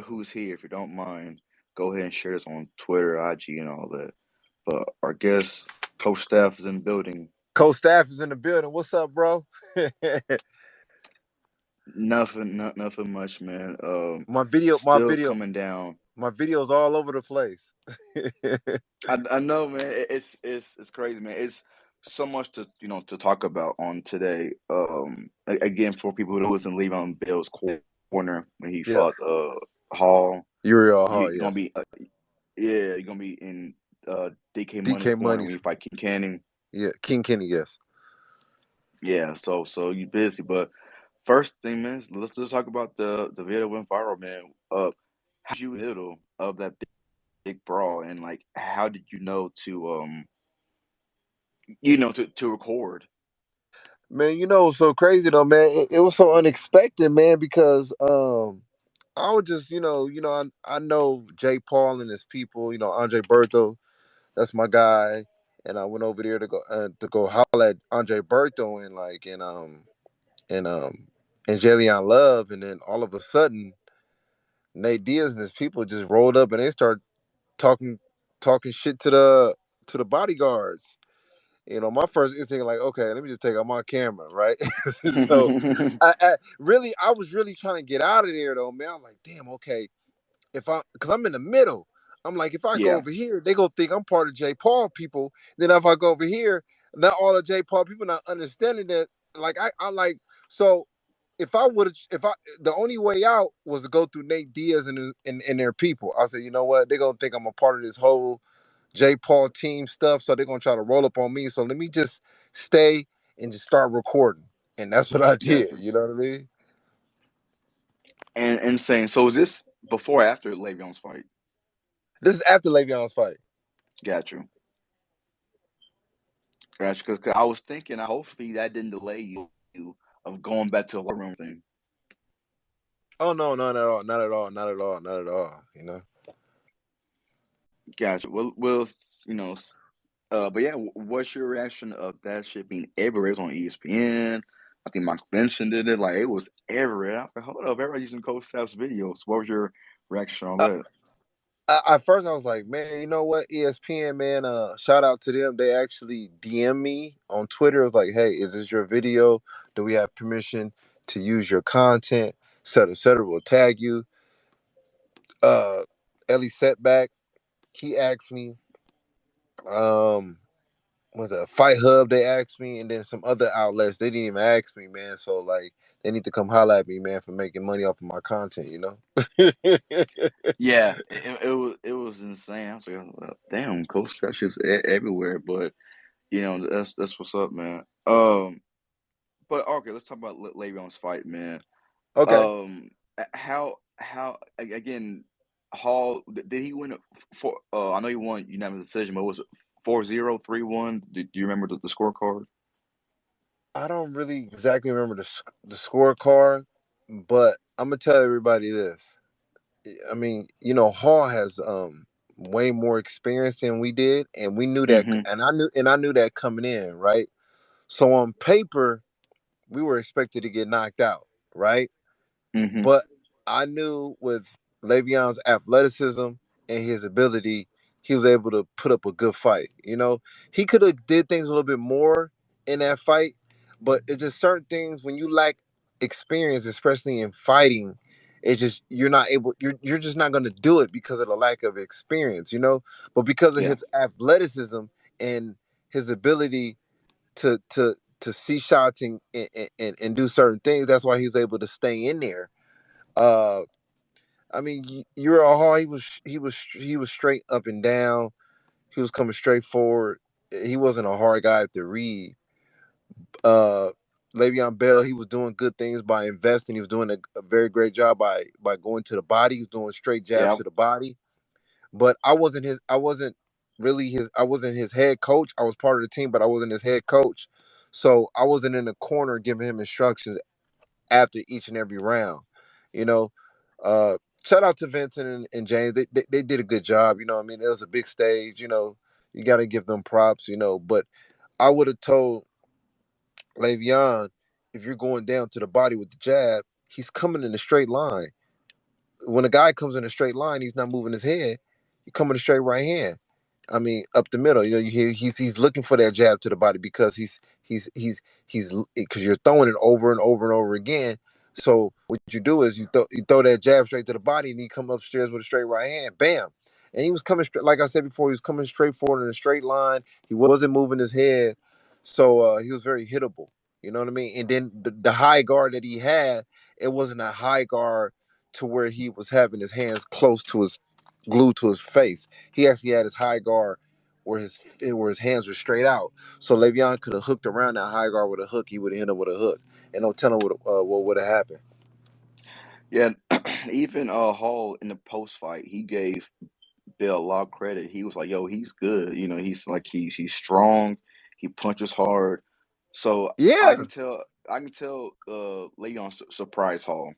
who's here, if you don't mind, go ahead and share this on Twitter, IG, and all that. But our guest, Coach Staff, is in the building. Coach Staff is in the building. What's up, bro? Nothing much, man. my video, my Still video, coming down. my videos all over the place. I know, man. It's crazy, man. It's so much to to talk about on today. Again, for people who wasn't leaving on Bill's corner when he fought Yes, Hall, Uriel Hall. you're gonna Yes, be yeah, you're gonna be in DK Money's DK corner when Money's. you fight King Canning. Yeah, King Kenny. Yes. Yeah, so you busy, but first thing, man, let's just talk about the video went viral, man. How did you middle of that big brawl, and like how did you know to to record? Man, so crazy though, man. It was so unexpected, man, because I was just, I know Jay Paul and his people, Andre Berto, that's my guy, and I went over there to go holler at Andre Berto and and Jalen Love, and then all of a sudden Nate Diaz and his people just rolled up and they start talking talking shit to the bodyguards. My first instinct like, okay, let me just take out my camera, right? So I was really trying to get out of there though, man. I'm like, damn, okay, because I'm in the middle. I'm like, if I go Yeah, over here, they gonna think I'm part of J. Paul people. Then if I go over here, not all of J. Paul people not understanding that. Like I like so. If the only way out was to go through Nate Diaz and their people. I said, you know what? They're gonna think I'm a part of this whole J. Paul team stuff, so they're gonna try to roll up on me. So let me just stay and just start recording, and that's what I did. gotcha. You know what I mean? And saying, so is this before or after Le'Veon's fight? This is after Le'Veon's fight. Got you, got you. Because I was thinking, hopefully that didn't delay you of going back to the locker room thing. Oh no, not at all, not at all, not at all, not at all. Gotcha. Well, but yeah, what's your reaction of that shit being everywhere? It's on ESPN. I think Michael Benson did it. Like it was everywhere. I was like, hold up, everybody using Coach Staff's videos. What was your reaction on Uh, that? at first, I was like, man, you know what, ESPN, man, shout out to them. They actually DM me on Twitter. It was like, hey, is this your video? Do we have permission to use your content? Et cetera, et cetera. We'll tag you. Uh, Ellie Setback, he asked me. Um, was a Fight Hub they asked me, and then some other outlets they didn't even ask me, man. So like they need to come holler at me, man, for making money off of my content. Yeah, it was insane. I was like, damn, Coach Staff's just everywhere. But that's what's up, man. But okay, let's talk about Le'Veon's fight, man. Okay. How again? Hall did he win it for? I know he won unanimous decision, but was it 4-0, 3-1? Do you remember the scorecard? I don't really exactly remember the scorecard, but I'm gonna tell everybody this. I mean, Hall has way more experience than we did, and we knew that, Mm-hmm. and I knew that coming in, right? So on paper, we were expected to get knocked out, right? Mm-hmm. But I knew with Le'Veon's athleticism and his ability, he was able to put up a good fight. He could have did things a little bit more in that fight, but it's just certain things when you lack experience, especially in fighting, it's just you're not able. You're just not going to do it because of the lack of experience. But because of Yeah. his athleticism and his ability to see shots and do certain things, that's why he was able to stay in there. uh, I mean, you're a hard. He was straight up and down. He was coming straight forward. He wasn't a hard guy to read. Uh, Le'Veon Bell, he was doing good things by investing. He was doing a very great job by going to the body. He was doing straight jabs Yeah. to the body. But I wasn't his. I wasn't really his. I wasn't his head coach. I was part of the team, but I wasn't his head coach. So I wasn't in the corner giving him instructions after each and every round. You know, uh, shout out to Vincent and James. They did a good job. I mean, it was a big stage. You got to give them props. But I would have told Le'Veon, if you're going down to the body with the jab, he's coming in a straight line. when a guy comes in a straight line, he's not moving his head. He coming a straight right hand. I mean, up the middle. You know, you hear he's looking for that jab to the body because he's because you're throwing it over and over and over again. So what you do is you throw that jab straight to the body, and he come upstairs with a straight right hand, bam. And he was coming straight, like I said before, he was coming straight forward in a straight line. He wasn't moving his head, so he was very hittable. You know what I mean? And then the high guard that he had, it wasn't a high guard to where he was having his hands close to his glued to his face. He actually had his high guard where his hands were straight out. So Le'Veon could have hooked around that high guard with a hook. He would have hit him with a hook, and no telling what would have happened. Yeah, even Hall in the post fight, he gave Bill a lot of credit. He was like, "Yo, he's good. You know, he's strong. He punches hard." So Yeah, I can tell Le'Veon surprised Hall.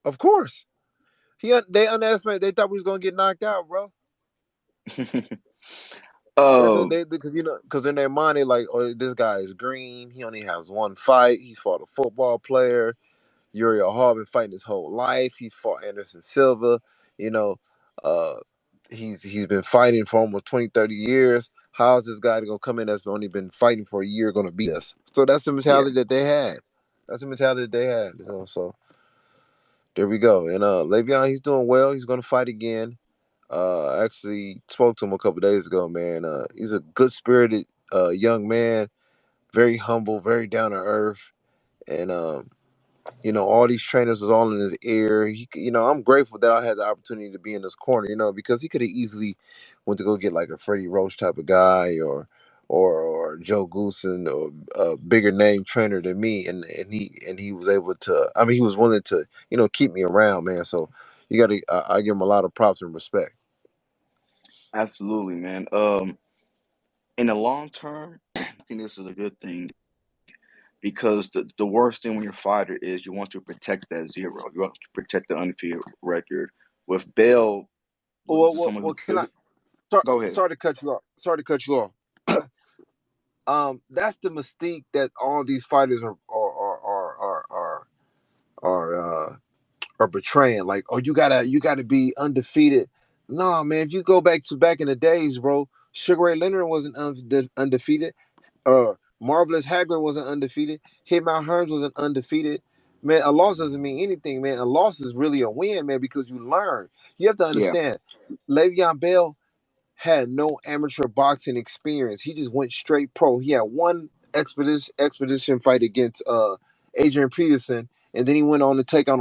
of course. They underestimated. They thought we was gonna get knocked out, bro. um, Because because in their mind they like, oh, this guy is green. He only has one fight. He fought a football player. Uriel Hall been fighting his whole life. He fought Anderson Silva. You know, uh, he's been fighting for almost 20, 30 years. How is this guy gonna come in that's only been fighting for a year gonna beat us? So that's the yeah, mentality that they had. That's the mentality that they had. So there we go. And Le'Veon, he's doing well. He's gonna fight again. I actually spoke to him a couple days ago, man. He's a good spirited young man, very humble, very down to earth, and all these trainers was all in his ear. I'm grateful that I had the opportunity to be in his corner, because he could have easily went to go get like a Freddie Roach type of guy or Joe Goosen or a bigger name trainer than me, and he was able to. I mean, he was willing to keep me around, man. So you got to I give him a lot of props and respect. absolutely, man. In the long term, I think this is a good thing because the worst thing when you're a fighter is you want to protect that zero. You want to protect the undefeated record. With Bell losing someone Well, can I? go ahead. Sorry to cut you off. Sorry to cut you off. That's the mystique that all these fighters are betraying. Like, oh, you gotta be undefeated. No, man. If you go back in the days, bro, Sugar Ray Leonard wasn't undefeated. Marvelous Hagler wasn't undefeated. Hitman Hearns wasn't undefeated. Man, a loss doesn't mean anything, man. A loss is really a win, man, because you learn. You have to Yeah, understand. Le'Veon Bell had no amateur boxing experience. He just went straight pro. He had one expedition fight against Adrian Peterson, and then he went on to take on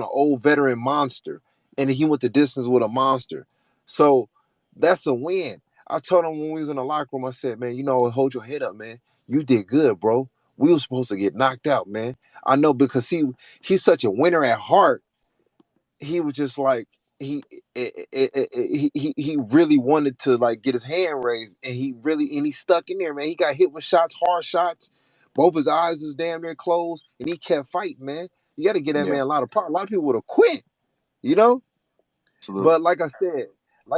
an old veteran monster, and he went the distance with a monster. So that's a win. I told him when we was in the locker room, I said, man, hold your head up, man. You did good, bro. We were supposed to get knocked out, man. I know because he's such a winner at heart. He was just like he really wanted to like get his hand raised, and he stuck in there, man. He got hit with shots, hard shots. Both his eyes was damn near closed, and he kept fighting, man. You got to give that yeah, man a lot of power. A lot of people would have quit, you know. absolutely. But like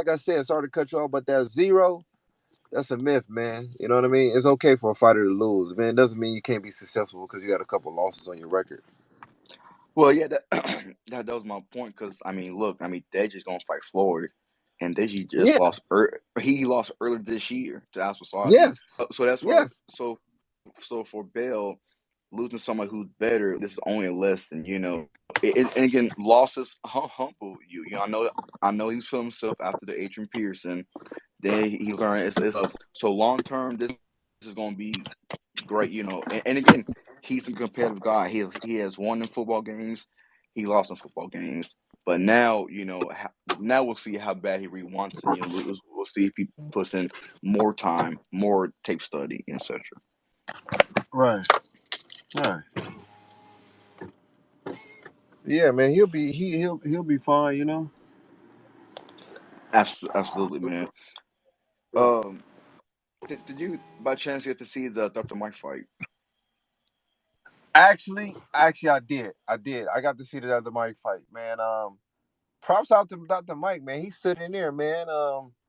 I said, sorry to cut you off, but that zero, that's a myth, man. You know what I mean? It's okay for a fighter to lose, man. It doesn't mean you can't be successful because you got a couple losses on your record. Well, yeah, that was my point. Because I mean, look, I mean, Deji's gonna fight Floyd, and Deji just Yeah. lost. He lost earlier this year to Asper Saadi. Yes. So that's why. Yes. So for Bell losing someone who's better, this is only a lesson. And again, losses humble you. I know he was feeling himself after the Adrian Pearson. Then he learned it's of so long term. This is going to be great. And again, he's a competitive guy. He has won in football games. He lost in football games. But now, now we'll see how bad he really wants it. We'll see if he puts in more time, more tape study, etc. Right. Right. Yeah, man, he'll be fine, you know. Absolutely, man. Yeah. Um, did you by chance get to see the Dr. Mike fight? Actually, I did. I did. I got to see the other Mike fight, man. Props out to Dr. Mike, man. He's sitting there, man.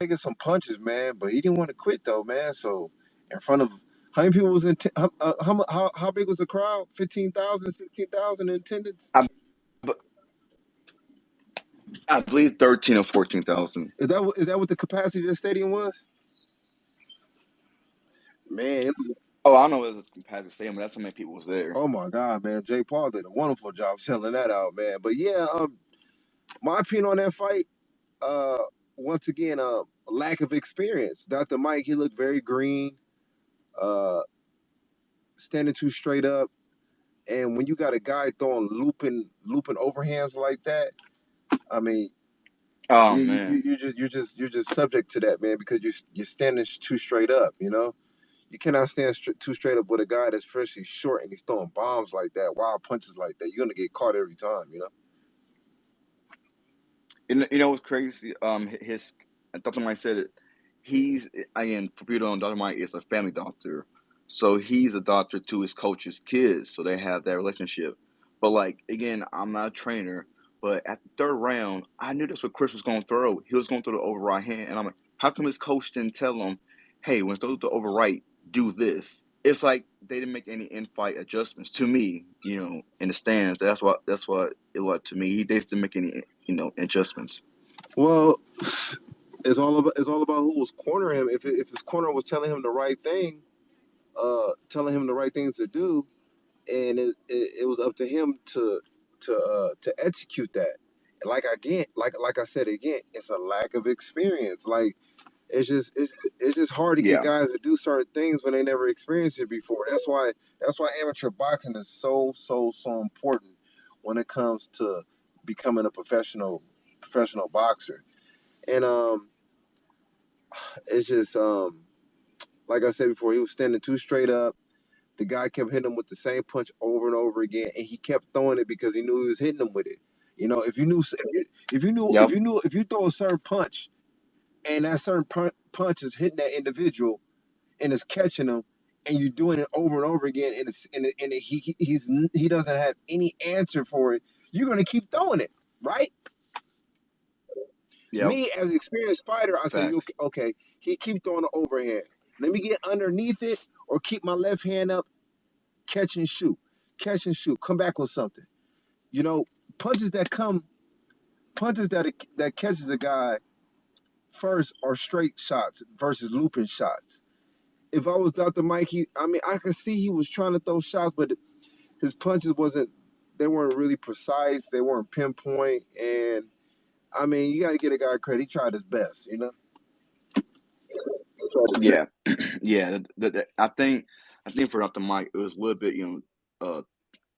Taking some punches, man, but he didn't want to quit though, man. So in front of how many people was in? How big was the crowd? 15,000, 16,000 in attendance. I, but I believe 13 or 14,000. Is that what the capacity of the stadium was? Man, it was. Oh, I don't know if it was a competitive stadium, but that's how many people was there. Oh my God, man! Jay Paul did a wonderful job selling that out, man. But yeah, my opinion on that fight, uh, once again, lack of experience. Dr. Mike, he looked very green, uh, standing too straight up. And when you got a guy throwing looping overhands like that, I mean, Oh you man. you're just subject to that, man, because you're standing too straight up. You cannot stand too straight up with a guy that's freshly short and he's throwing bombs like that, wild punches like that. You're gonna get caught every time. You know what's crazy? His Dr. Mike said it. He's again for people who don't know, Dr. Mike is a family doctor, so he's a doctor to his coach's kids, so they have that relationship. But like again, I'm not a trainer, but at the third round, I knew that's what Chris was going to throw. He was going to throw the override hand, and I'm like, how come his coach didn't tell him, hey, when it's throw the override, do this? It's like they didn't make any in-fight adjustments to me, in the stands. That's what it was to me. They didn't make any adjustments. Well, it's all about who was cornering him. If his corner was telling him the right thing, telling him the right things to do, and it was up to him to execute that. And like I said again, it's a lack of experience. Like it's just hard to get Yeah, guys to do certain things when they never experienced it before. That's why amateur boxing is so important when it comes to becoming a professional boxer. And it's just like I said before, he was standing too straight up. The guy kept hitting him with the same punch over and over again, and he kept throwing it because he knew he was hitting him with it. If you knew yep, if you throw a certain punch and that certain punch is hitting that individual and is catching him, and you're doing it over and over again, he doesn't have any answer for it, you're gonna keep throwing it, right? yep, Me as an experienced fighter, I say, facts. okay, okay, he keep throwing the overhand. Let me get underneath it or keep my left hand up, catch and shoot, come back with something. You know, punches that come, punches that catches a guy first are straight shots versus looping shots. If I was Dr. Mike, I mean, I could see he was trying to throw shots, but his punches they weren't really precise, they weren't pinpoint, and I mean, you got to get a guy credit. He tried his best. He tried his best. Yeah, yeah. I think for Dr. Mike, it was a little bit,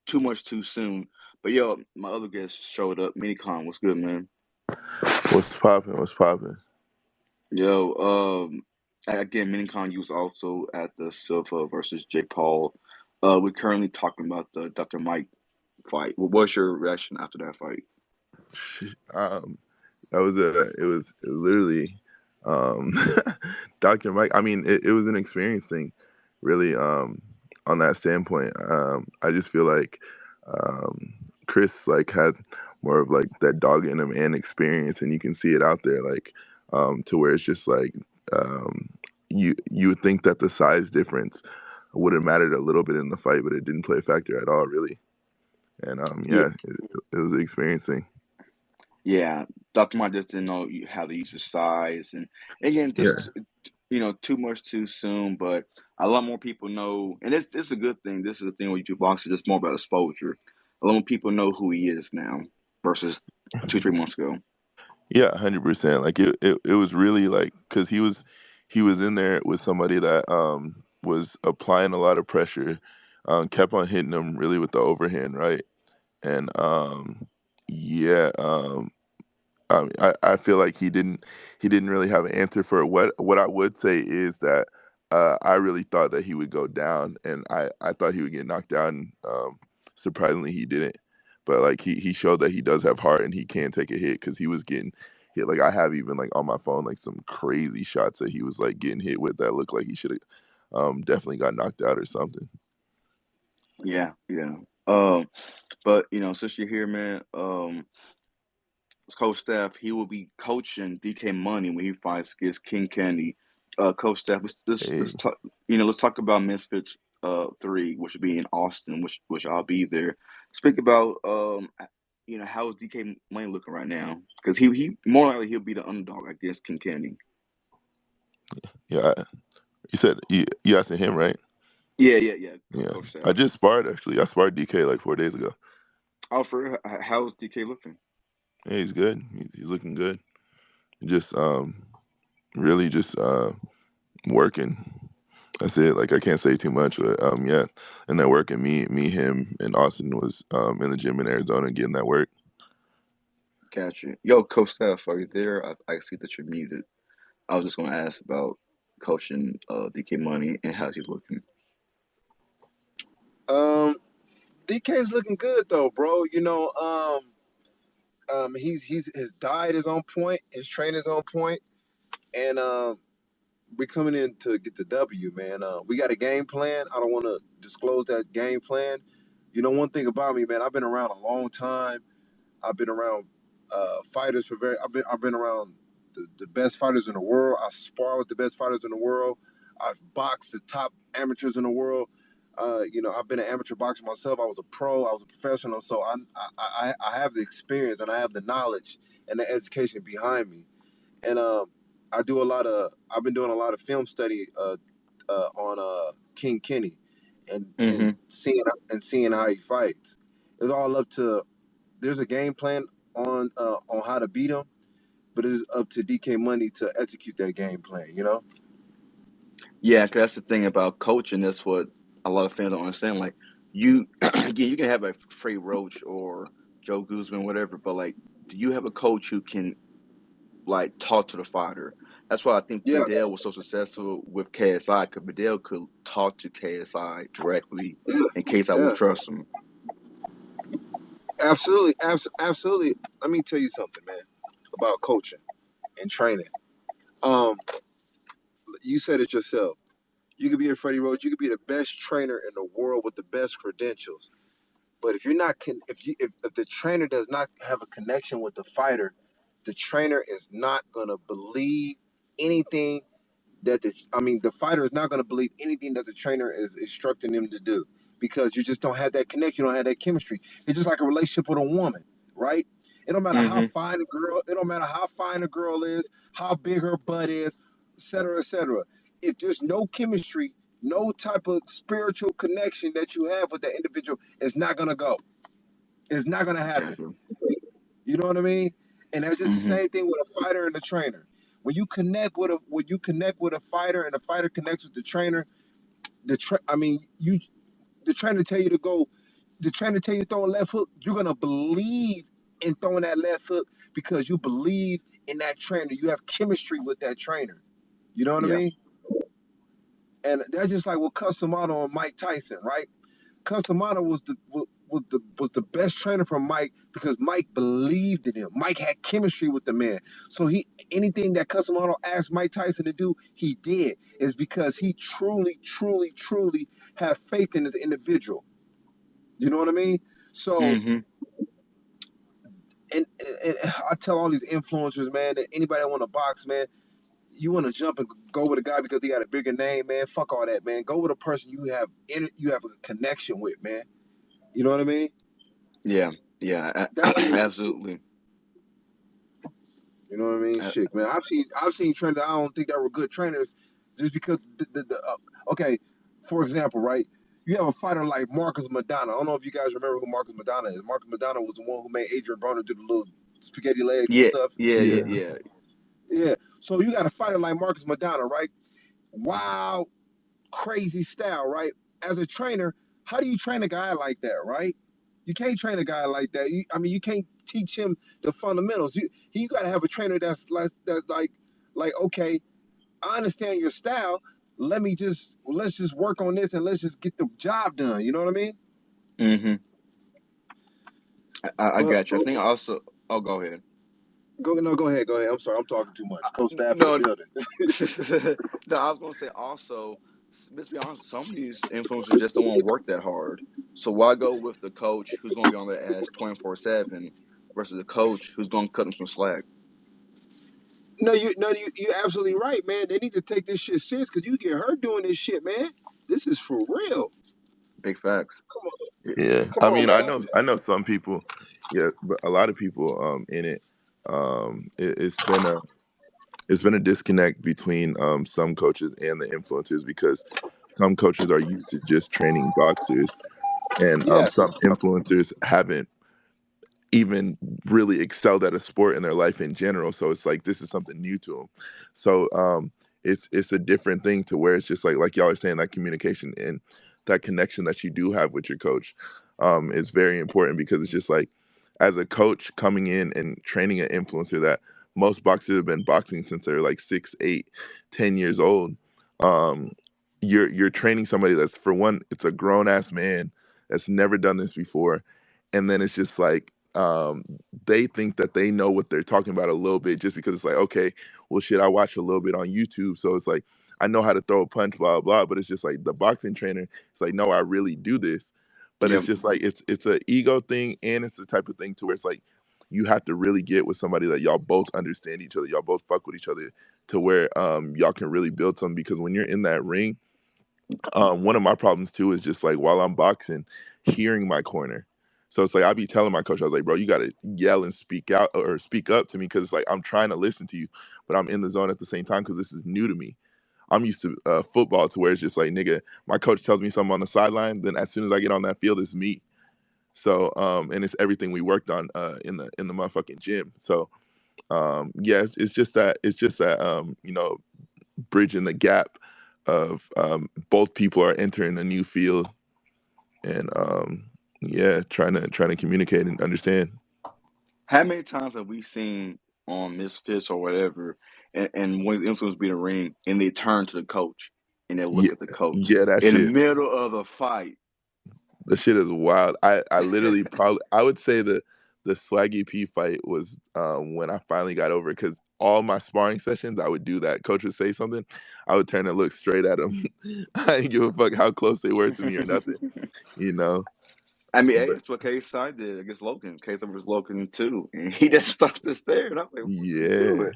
too much too soon. But yo, my other guest showed up. Minikon, what's good, man? What's poppin'? What's poppin'? Yo, again, Minikon, you was also at the Silva versus Jake Paul. We're currently talking about the Dr. Mike fight. What was your reaction after that fight? um, it was literally um, Dr. Mike. I mean, it was an experience thing, really. On that standpoint, I just feel like um, Chris like had more of like that dog in him and experience, and you can see it out there, like to where it's just like um, you would think that the size difference would have mattered a little bit in the fight, but it didn't play a factor at all, really. And Yeah, yeah, it was an experience thing. yeah. Dr. Mike just didn't know how to use his size, and again, Yeah, just too much too soon. But a lot more people know, and this is a good thing. This is the thing with YouTube boxing, just more about exposure. A lot more people know who he is now versus 2 3 months ago. yeah, 100%. Like it was really like because he was in there with somebody that was applying a lot of pressure, kept on hitting him really with the overhand, right? And yeah, I feel like he didn't really have an answer for it. What I would say is that I really thought that he would go down, and I thought he would get knocked down. Surprisingly, he didn't. But like he showed that he does have heart and he can take a hit because he was getting hit. Like I have even like on my phone like some crazy shots that he was like getting hit with that looked like he should have definitely got knocked out or something. Yeah, yeah. Um, but since you're here, man, Coach Staff, he will be coaching DK Money when he fights against King Candy. Coach Staff, let's Hey, talk. Let's talk about Misfits 3, which will be in Austin, which I'll be there. Speak about how's DK Money looking right now? Because he more likely he'll be the underdog against Kincaid. Yeah, you said you asking him, right? Yeah. Yeah, Coach I Sal. just sparred actually. I sparred DK like 4 days ago. Oh, for real? How's DK looking? Yeah, he's good. He's looking good. Just really just working. That's it. Like I can't say too much, but yeah, and that work and him, and Austin was in the gym in Arizona getting that work. Gotcha. Yo, Coach Steph, are you there? I see that you're muted. I was just gonna ask about coaching DK Money and how's he looking. Um, DK's looking good though, bro. He's his diet is on point, his training is on point, and we're coming in to get the W, man. We got a game plan. I don't want to disclose that game plan. One thing about me, man, I've been around a long time. I've been around fighters for very. I've been around the best fighters in the world. I spar with the best fighters in the world. I've boxed the top amateurs in the world. I've been an amateur boxer myself. I was a pro. I was a professional. So I have the experience and I have the knowledge and the education behind me. And I've been doing a lot of film study on King Kenny, and Mm-hmm. seeing how he fights. It's all up to there's a game plan on how to beat him, but it's up to DK Money to execute that game plan. Yeah, 'cause that's the thing about coaching. That's what a lot of fans don't understand. Like you, again, you can have a Frey Roach or Joe Guzman, whatever, but like, do you have a coach who can like talk to the fighter? That's why I think Vidal Yes. was so successful with KSI because Vidal could talk to KSI directly, Yeah. and KSI would Yeah. trust him. Absolutely. Absolutely. Let me tell you something, man, about coaching and training. Um, you said it yourself. You could be a Freddie Rhodes. You could be the best trainer in the world with the best credentials. But if you're not, if the trainer does not have a connection with the fighter, the trainer is not gonna believe anything the fighter is not going to believe anything that the trainer is instructing him to do because you just don't have that connection, you don't have that chemistry. It's just like a relationship with a woman, right? It don't matter how Mm-hmm. fine a girl, it don't matter how fine a girl is, how big her butt is, et cetera, et cetera. If there's no chemistry, no type of spiritual connection that you have with that individual, it's not gonna go. It's not gonna happen. Gotcha. You know what I mean? And that's just the Mm-hmm. same thing with a fighter and a trainer. When you connect with a fighter and the fighter connects with the trainer, the trainer tell you to go, the trainer tell you to throw a left hook, you're gonna believe in throwing that left hook because you believe in that trainer. You have chemistry with that trainer. You know what I Yeah. mean? And that's just like with Customato and Mike Tyson, right? Customato was the best trainer for Mike because Mike believed in him. Mike had chemistry with the man. So anything that Customato asked Mike Tyson to do, he did. Is because he truly, truly, truly had faith in this individual. You know what I mean? So Mm-hmm. and I tell all these influencers, man, that anybody that want to box, man, you want to jump and go with a guy because he got a bigger name, man. Fuck all that, man. Go with a person you have a connection with, man. You know what I mean? Yeah. Yeah. That's Absolutely. You know what I mean? Uh, Shit, man. I've seen trainers I don't think that were good trainers, just because okay, for example, right? You have a fighter like Marcus Madonna. I don't know if you guys remember who Marcus Madonna is. Marcus Madonna was the one who made Adrian Broner do the little spaghetti legs and yeah. stuff. Yeah, Yeah. Yeah. So you got a fighter like Marcus Madonna, right? Wild, crazy style, right? As a trainer, how do you train a guy like that, right? You can't train a guy like that. You can't teach him the fundamentals. You got to have a trainer that's like, okay, I understand your style. Let's just work on this and let's just get the job done. You know what I mean? Mm-hmm. I But got you. I think also. Oh, go ahead. go ahead, go ahead. I'm sorry, I'm talking too much. Coach staff in the No, building. no, I was gonna say also, let's be honest, some of these influencers just don't want to work that hard. So why go with the coach who's gonna be on their ass 24/7 versus a coach who's gonna cut them some slack? No, you're absolutely right, man. They need to take this shit serious because you get hurt doing this shit, man. This is for real. Big facts. Yeah, Come I on, mean, man. I know some people, yeah, but a lot of people in it. It's been a disconnect between some coaches and the influencers because some coaches are used to just training boxers, and Yes. some influencers haven't even really excelled at a sport in their life in general. So it's like this is something new to them. So it's a different thing to where it's just like y'all are saying, that communication and that connection that you do have with your coach is very important, because it's just like, as a coach coming in and training an influencer that most boxers have been boxing since they're like 6, 8, 10 years old. Um, you're training somebody that's, for one, it's a grown ass man that's never done this before, and then it's just like they think that they know what they're talking about a little bit, just because it's like, okay, well, shit, I watch a little bit on YouTube, so it's like I know how to throw a punch, blah blah. But it's just like the boxing trainer, it's like, no, I really do this. But Yeah, it's just like it's an ego thing, and it's the type of thing to where it's like you have to really get with somebody that y'all both understand each other, y'all both fuck with each other, to where y'all can really build something. Because when you're in that ring, one of my problems too is just like, while I'm boxing, hearing my corner. So it's like I be telling my coach, I was like, bro, you gotta yell and speak out or speak up to me, because it's like I'm trying to listen to you, but I'm in the zone at the same time because this is new to me. I'm used to football, to where it's just like, nigga, my coach tells me something on the sideline, then as soon as I get on that field, it's me. So and it's everything we worked on in the motherfucking gym. So yeah, it's just that bridging the gap of both people are entering a new field, and yeah, trying to communicate and understand. how many times have we seen on Misfits or whatever, and when influencers be in the ring and they turn to the coach and they look Yeah, at the coach yeah, that in the shit. middle of the fight? The shit is wild. I literally probably, I would say the Swaggy P fight was when I finally got over it, because all my sparring sessions I would do that. Coach would say something, I would turn and look straight at him. I didn't give a fuck how close they were to me or nothing, you know. I mean, hey, But that's what KSI did against Logan. KSI was Logan too, and he just stopped to stare. And I'm like, "What are you yeah, doing?"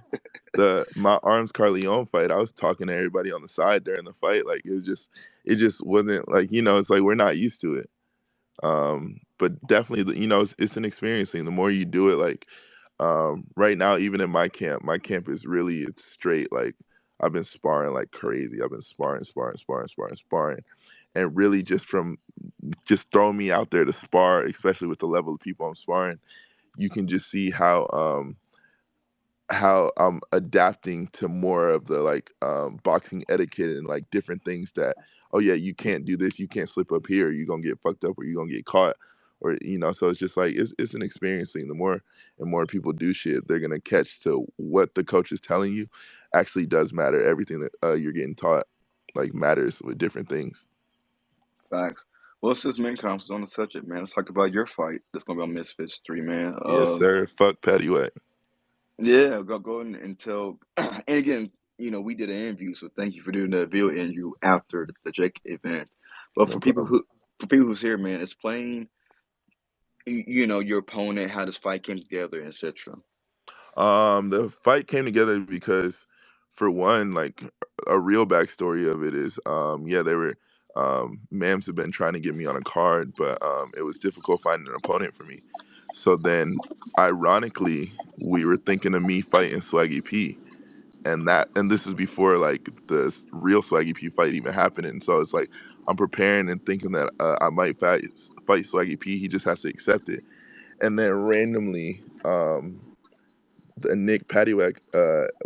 my Arms Carleon fight, I was talking to everybody on the side during the fight. Like it just wasn't like, it's like we're not used to it. But definitely, it's an experience thing. The more you do it, like right now, even in my camp is really, it's straight. Like I've been sparring like crazy. I've been sparring, and really just throwing me out there to spar, especially with the level of people I'm sparring. You can just see how I'm adapting to more of the like boxing etiquette and like different things that, oh yeah, you can't do this, you can't slip up here, you're gonna get fucked up or you're gonna get caught, or so it's just like it's an experience thing. The more and more people do shit, they're gonna catch to what the coach is telling you actually does matter. Everything that you're getting taught like matters with different things. Facts. Well, since Minikon is on the subject, man, let's talk about your fight. That's gonna be on Misfits 3, man. Yes, sir. Fuck Patty Whack. Yeah, go and tell. And again, we did an interview, so thank you for doing the video interview after the Jake event. But No problem. for people who's here, man, explain, your opponent, how this fight came together, etc. The fight came together because, for one, like a real backstory of it is, yeah, they were, Mams had been trying to get me on a card, but it was difficult finding an opponent for me. So then, ironically, we were thinking of me fighting Swaggy P, and this is before like the real Swaggy P fight even happening. So it's like I'm preparing and thinking that I might fight Swaggy P. He just has to accept it, and then randomly, the Nick Paddywhack,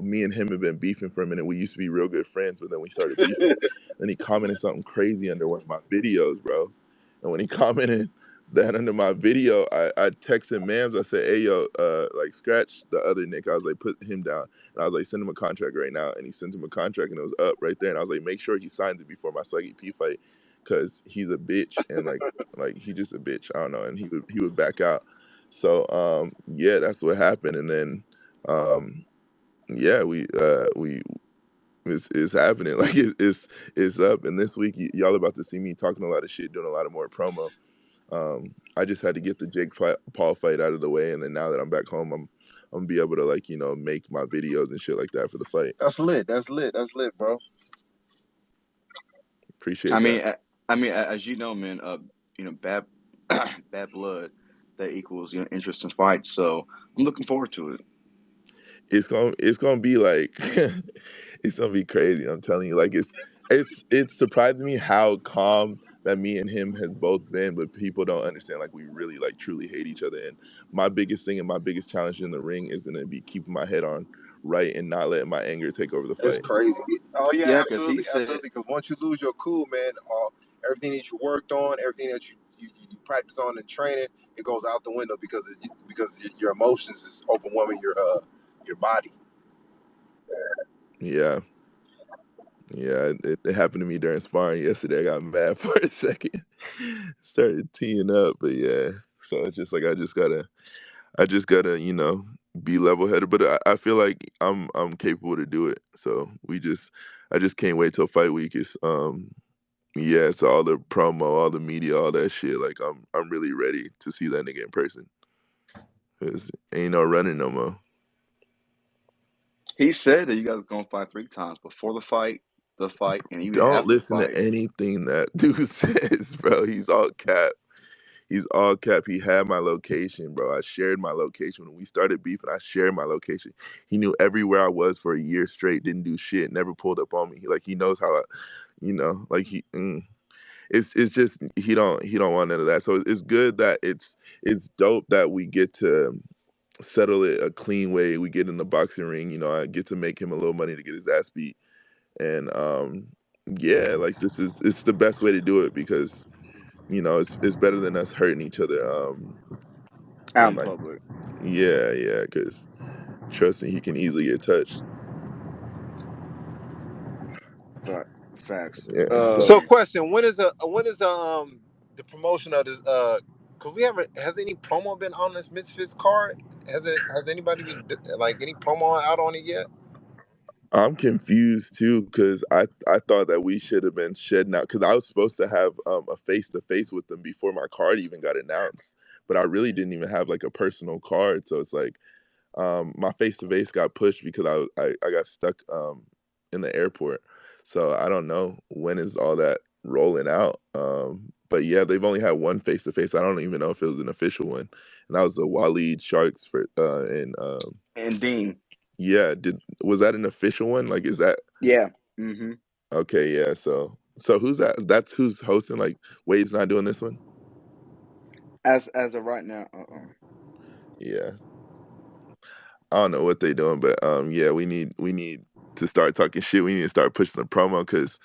me and him have been beefing for a minute. We used to be real good friends, but then we started beefing. Then he commented something crazy under one of my videos, bro. And when he commented that under my video, I texted Mams. I said, "Hey, yo, like scratch the other Nick." I was like, "Put him down." And I was like, "Send him a contract right now." And he sends him a contract, and it was up right there. And I was like, "Make sure he signs it before my Swaggy P fight, cause he's a bitch, and like he just a bitch. I don't know." And he would back out. So yeah, that's what happened. And then um yeah, we it's happening. Like it's up, and this week y'all about to see me talking a lot of shit, doing a lot of more promo. I just had to get the Paul fight out of the way, and then now that I'm back home, I'm gonna be able to like make my videos and shit like that for the fight. That's lit. That's lit. That's lit, bro. I Appreciate mean, that. I mean, as you know, man, bad bad blood that equals interest in fights. So I'm looking forward to it. It's gonna be like it's gonna be crazy. I'm telling you, like it's surprised me how calm that me and him has both been, but people don't understand like we really like truly hate each other. And my biggest thing and my biggest challenge in the ring is gonna be keeping my head on right and not letting my anger take over the It's fight. crazy. Oh yeah, Yeah, because he absolutely, said absolutely. Because once you lose your cool, man, everything that you worked on, everything that you practice on in training, it goes out the window because your emotions is overwhelming your body. Yeah, yeah. It happened to me during sparring yesterday. I got mad for a second, started teeing up, but yeah. So it's just like I just gotta, be level headed. But I feel like I'm capable to do it. So I just can't wait till fight week. Yeah, so all the promo, all the media, all that shit. Like I'm really ready to see that nigga in person. 'Cause ain't no running no more. he said that you guys are gonna fight 3 times before the fight, and even Don't after the listen to fight. anything that dude says, bro. He's all cap. He's all cap. He had my location, bro. I shared my location when we started beefing. I shared my location. He knew everywhere I was for a year straight. Didn't do shit. Never pulled up on me. Like he knows how. Like it's just he don't want none of that. So it's good that it's dope that we get to settle it a clean way. We get in the boxing ring. I get to make him a little money to get his ass beat. And yeah, like it's the best way to do it because it's better than us hurting each other. Out And in like, public. yeah, because trust me, he can easily get touched. Facts. Yeah, so So, question: when is the promotion of this? Cause we haven't has any promo been on this Misfits card? Has anybody been like any promo out on it yet? I'm confused too because I thought that we should have been shedding out because I was supposed to have a face to face with them before my card even got announced, but I really didn't even have like a personal card, so it's like my face to face got pushed because I got stuck in the airport. So I don't know when is all that rolling out. But yeah, they've only had one face to face. I don't even know if it was an official one, and that was the Waleed Sharks for and And Dean. yeah, did was that an official one? Like, is that Yeah. Hmm. okay? Yeah, so who's that? That's who's hosting. Like, Wade's not doing this one. As of right now, Yeah, I don't know what they doing, but yeah, we need to start talking shit. We need to start pushing the promo because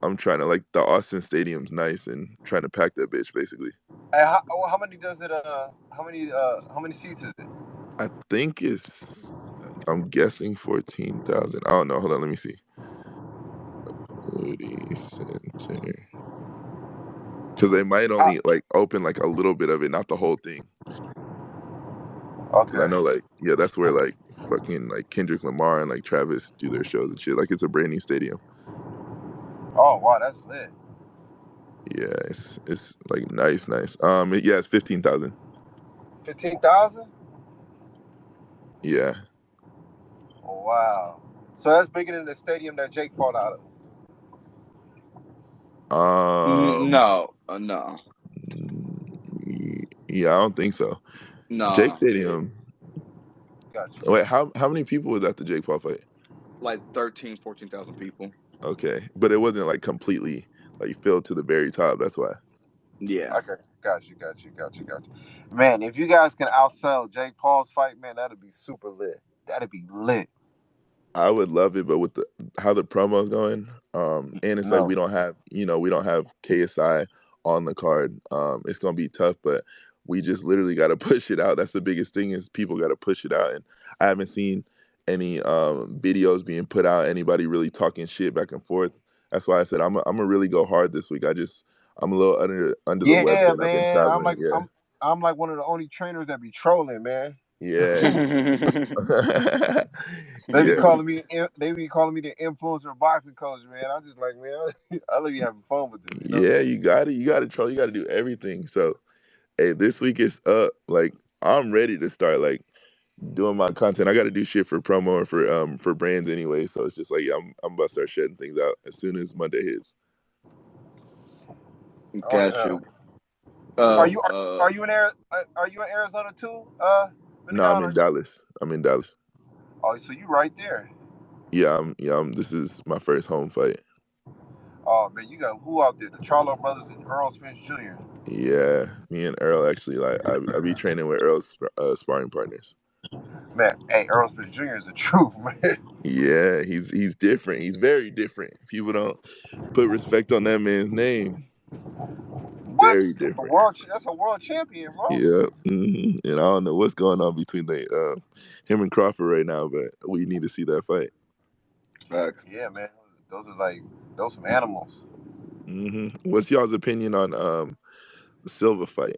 I'm trying to like the Austin Stadium's nice and trying to pack that bitch basically. How many does it? How many seats is it? I think I'm guessing 14,000. I don't know. Hold on, let me see. Woody Center. Because they might I, only like open like a little bit of it, not the whole thing. Because I Okay. know like yeah, that's where like fucking like Kendrick Lamar and like Travis do their shows and shit. Like it's a brand new stadium. Oh wow, that's lit. Yeah, it's like nice. Yeah, it's 15,000. 15,000. Yeah. Oh wow. So that's bigger than the stadium that Jake fought out of. Um. no, no, Yeah, I don't think so. Jake no. Stadium. Got you. Wait, how many people was at the Jake Paul fight? Like 13, 14,000 people. Okay, but it wasn't like completely like filled to the very top. That's why. Yeah. Okay, got you. Man, if you guys can outsell Jake Paul's fight, man, that'd be super lit. That'd be lit. I would love it, but with how the promo's going, and it's like No. we don't have KSI on the card. It's gonna be tough, but we just literally got to push it out. That's the biggest thing is people got to push it out, and I haven't seen any videos being put out. Anybody really talking shit back and forth. That's why I said I'm gonna really go hard this week. I'm a little under the weather, Yeah, and I've been man. I'm traveling. like Yeah, I'm like one of the only trainers that be trolling, man. yeah, They be yeah. calling me the influencer boxing coach, man. I'm just like, man, I love you having fun with this, you know? Yeah, you got to troll. You got to do everything. So, hey, this week is up. Like, I'm ready to start like doing my content. I got to do shit for promo and for brands anyway. So it's just like yeah, I'm about to start shedding things out as soon as Monday hits. Oh Got yeah. you. Are Uh, you uh, are you in are you in Arizona too? No, I'm Minikon, in are you? Dallas. I'm in Dallas. Oh, so you right there. This is my first home fight. Oh man, you got who out there? The Charlo brothers and Earl Spence Jr. Yeah, me and Earl actually like I be training with Earl's sparring partners. Man, hey, Earl Spence Jr. is the truth, man. Yeah, he's different. He's very different. People don't put respect on that man's name. What? Very different. That's a world champion, bro. Yeah, and I don't know what's going on between him and Crawford right now, but we need to see that fight. facts. Yeah, man. Those are like those some animals. What's y'all's opinion on the Silva fight?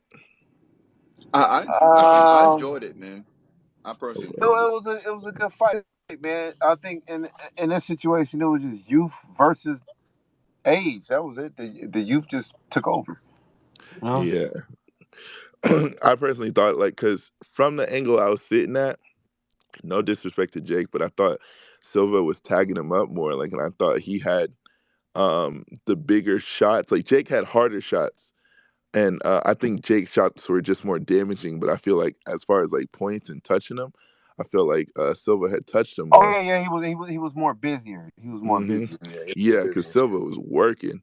I Um, enjoyed it, man. I personally it, enjoyed it. it was a good fight, man. I think in this situation it was just youth versus age. That was it. The youth just took over. You know? Yeah, I personally thought like because from the angle I was sitting at, no disrespect to Jake, but I thought Silva was tagging him up more. Like, and I thought he had the bigger shots. Like Jake had harder shots, and I think Jake's shots were just more damaging. But I feel like as far as like points and touching him, I feel like Silva had touched him Oh more. yeah, yeah. He was more busier. He was more hmm busier. Yeah, he was Yeah, because busier. Silva was working.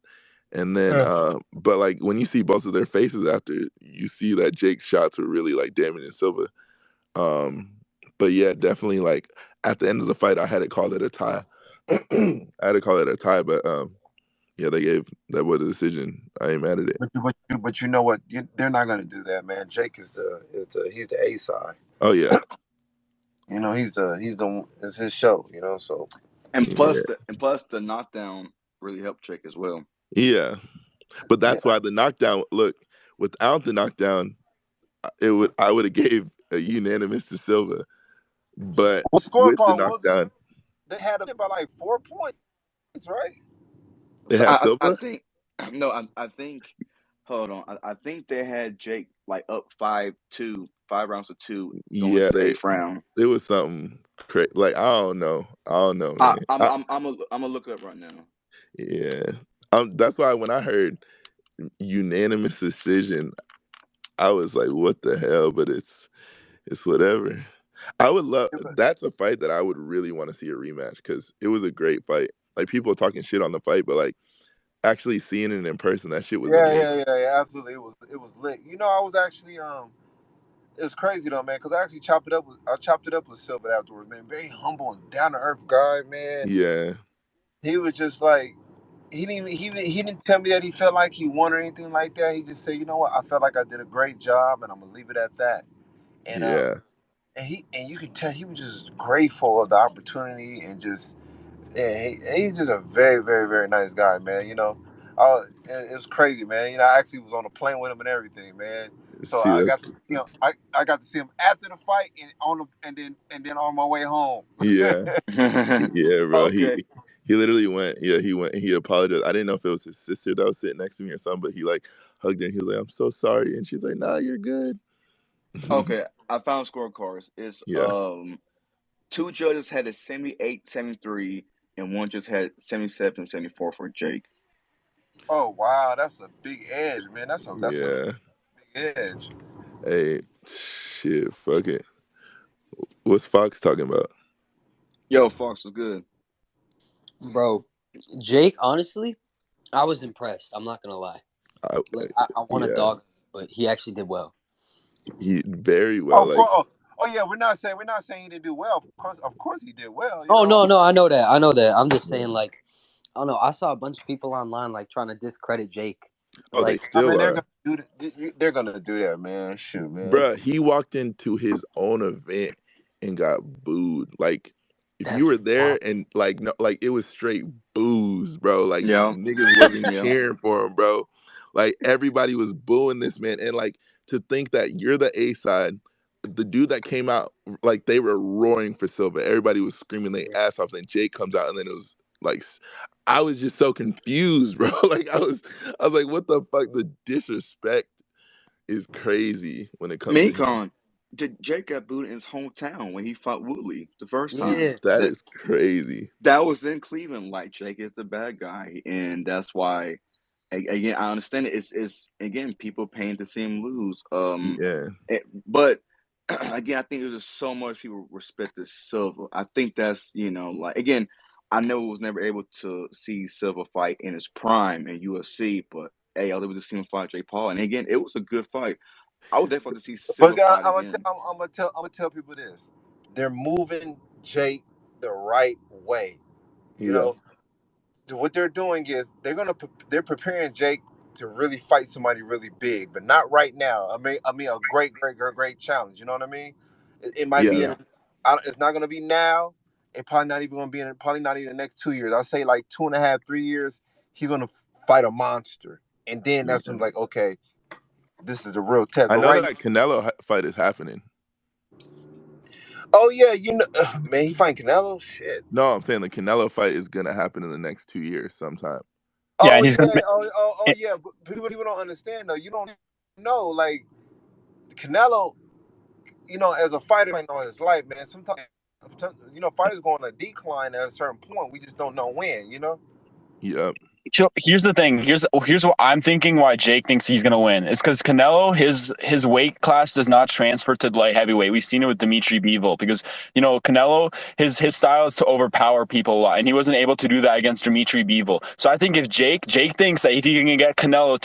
And then, Yeah. but like when you see both of their faces after, you see that Jake's shots were really like damaging Silva. Um, but yeah, definitely like at the end of the fight, I had to call it a tie. I had to call it a tie, but yeah, they gave that was a decision. I ain't mad at it. But you know what? They're not gonna do that, man. Jake he's the A side. Oh yeah, You know, he's the it's his show. You know, so yeah, And plus the knockdown really helped Trick as well. yeah. But yeah. that's why the knockdown. Look, without the knockdown, I would have gave a unanimous to Silva. But What with the scorecard was it? knockdown, They had it by like 4 points, right? they So had I Silva. think no, I think hold on. I think they had Jake like up 5-2, 5 rounds to two going Yeah, into the eighth round. it was something crazy. Like I don't know, man. I'm gonna look it up right now. Yeah, that's why when I heard unanimous decision, I was like, "What the hell?" But it's whatever. I would love. That's a fight that I would really want to see a rematch because it was a great fight. Like people are talking shit on the fight, but like actually seeing it in person, that shit was Yeah, amazing. yeah, yeah, yeah. Absolutely, it was lit. You know, I was actually it was crazy though, man, because I chopped it up with Silver afterwards, man. Very humble and down to earth guy, man. Yeah, He was just like he didn't tell me that he felt like he won or anything like that. He just said, you know what, I felt like I did a great job, and I'm gonna leave it at that. And yeah. and you could tell he was just grateful of the opportunity and just yeah, he's just a very, very, very nice guy, man. You know, it was crazy, man. You know, I actually was on a plane with him and everything, man. So See, I that's got to see him. I got to see him after the fight and and then on my way home. yeah. Yeah, bro. Okay. He literally went. Yeah, he went. He apologized. I didn't know if it was his sister that was sitting next to me or something, but he like hugged her. And he was like, "I'm so sorry," and she's like, "Nah, you're good." Okay. I found scorecards. It's Yeah, two judges had a 78, 73, and one just had 77, 74 for Jake. Oh wow, that's a big edge, man. That's a yeah. big edge. Hey, shit, fuck it. What's Fox talking about? Yo, Fox was good. Bro, Jake, honestly, I was impressed. I'm not gonna lie. I, Like I want a yeah, dog, but he actually did well. he very Oh, well. of Like, course. Oh yeah, we're not saying he didn't do well. Of course he did well. You Oh know. no, I know that. I know that. I'm just yeah. saying, like, I don't know. I saw a bunch of people online like trying to discredit Jake. Oh, they Like, I still mean, they're are. gonna do they're gonna do that, man. Shoot, man. Bruh, he walked into his own event and got booed. Like, if you that's were wild. there and like no, like it was straight booze, bro. Like Yeah. niggas wasn't Yeah. cheering for him, bro. Like everybody was booing this man. And like to think that you're the A side, the dude that came out, like they were roaring for Silva. Everybody was screaming their ass off. Then Jake comes out and then it was like I was just so confused, bro. Like I was like, what the fuck? The disrespect is crazy when it comes to him. Minikon. Jake got booed in his hometown when he fought Woodley the first time. Yeah, That That is crazy. that was in Cleveland. Like Jake is the bad guy, and that's why. again, I understand it. It's again people paying to see him lose. Yeah, But again, I think there's just so much people respected Silva. I think that's like again, I never was never able to see Silva fight in his prime in UFC, but hey, I was able to see him fight Jake Paul, and again, it was a good fight. I would definitely like to see Silva But fight again. I'm gonna tell people this: they're moving Jake the right way. You yeah, know, what they're doing is they're preparing Jake to really fight somebody really big, but not right now. I mean, a great challenge. You know what I mean? It might be yeah, Yeah, in. It's not gonna be now. It probably not even gonna be in. Probably not even the next 2 years. I'll say like 2.5, 3 years. He's gonna fight a monster, and then that's when yeah. like, okay, this is a real test. I But know right. that Canelo fight is happening. Oh yeah, man, he fighting Canelo. Shit. No, I'm saying the Canelo fight is gonna happen in the next 2 years sometime. Yeah, Oh and he's yeah. gonna. Oh yeah. But people don't understand though. You don't know like Canelo. As a fighter in all his life, man. Sometimes fighters go on a decline at a certain point. We just don't know when. Yep. Here's the thing. Here's what I'm thinking. Why Jake thinks he's gonna win? It's because Canelo, his weight class does not transfer to light heavyweight. We've seen it with Dimitri Bivol because Canelo, his style is to overpower people a lot, and he wasn't able to do that against Dimitri Bivol. So I think if Jake thinks that if he can get Canelo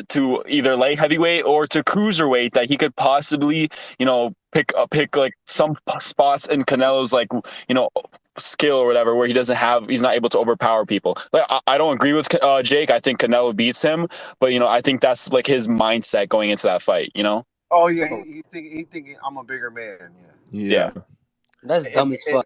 to either light heavyweight or to cruiserweight, that he could possibly pick like some spots in Canelo's like skill or whatever where he's not able to overpower people. Like I don't agree with Jake. I think Canelo beats him, but I think that's like his mindset going into that fight. Oh yeah, Bro, he thinking I'm a bigger man. Yeah. Yeah. that's And, dumb as fuck.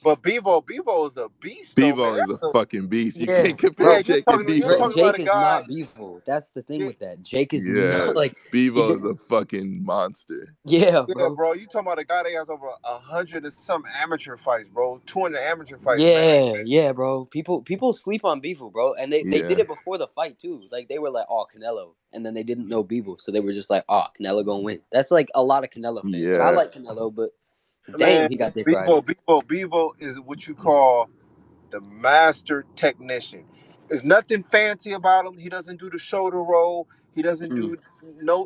but Bevo is a beast though, man. Bivol is a fucking beast. You Yeah, can't compare Yeah, bro. Jake and you're Bivol. talking about Jake a is guy. not Bevo. That's the thing Yeah, with that. Jake is Yeah, not like he Bivol could. is a fucking monster. Yeah, yeah, bro. bro. You talking about a guy that has over 100 and some amateur fights, bro. 200 amateur fights, man. Yeah, bro. People sleep on Bevo, bro, and they did Yeah, it before the fight too. Like they were like, "Oh, Canelo," and then they didn't know Bevo, so they were just like, "Oh, Canelo gonna win." That's like a lot of Canelo fans, and I yeah, like Canelo, but damn, Man, he got dick riding. Bevo is what you call the master technician. There's nothing fancy about him. He doesn't do the shoulder roll. He doesn't Mm. do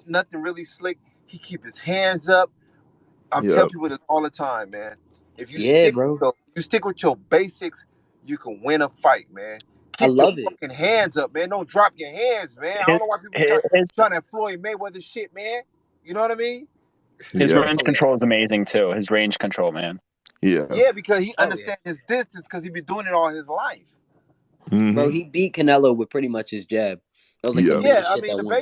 nothing really slick. He keep his hands up. I'm telling yep, people this all the time, man. If Yeah, bro. you stick with your basics, you can win a fight, man. I Keep your love it, fucking hands up, man. Don't drop your hands, man. I His don't know why people his trying that Floyd Mayweather shit, man. You know what I mean? his yeah, range control is amazing too. His range control, man. yeah. Yeah, because he hell yeah, understands his distance because he been doing it all his life. bro. Hmm. He beat Canelo with pretty much his jab. That was like the Yep. Yeah, biggest I shit mean that won.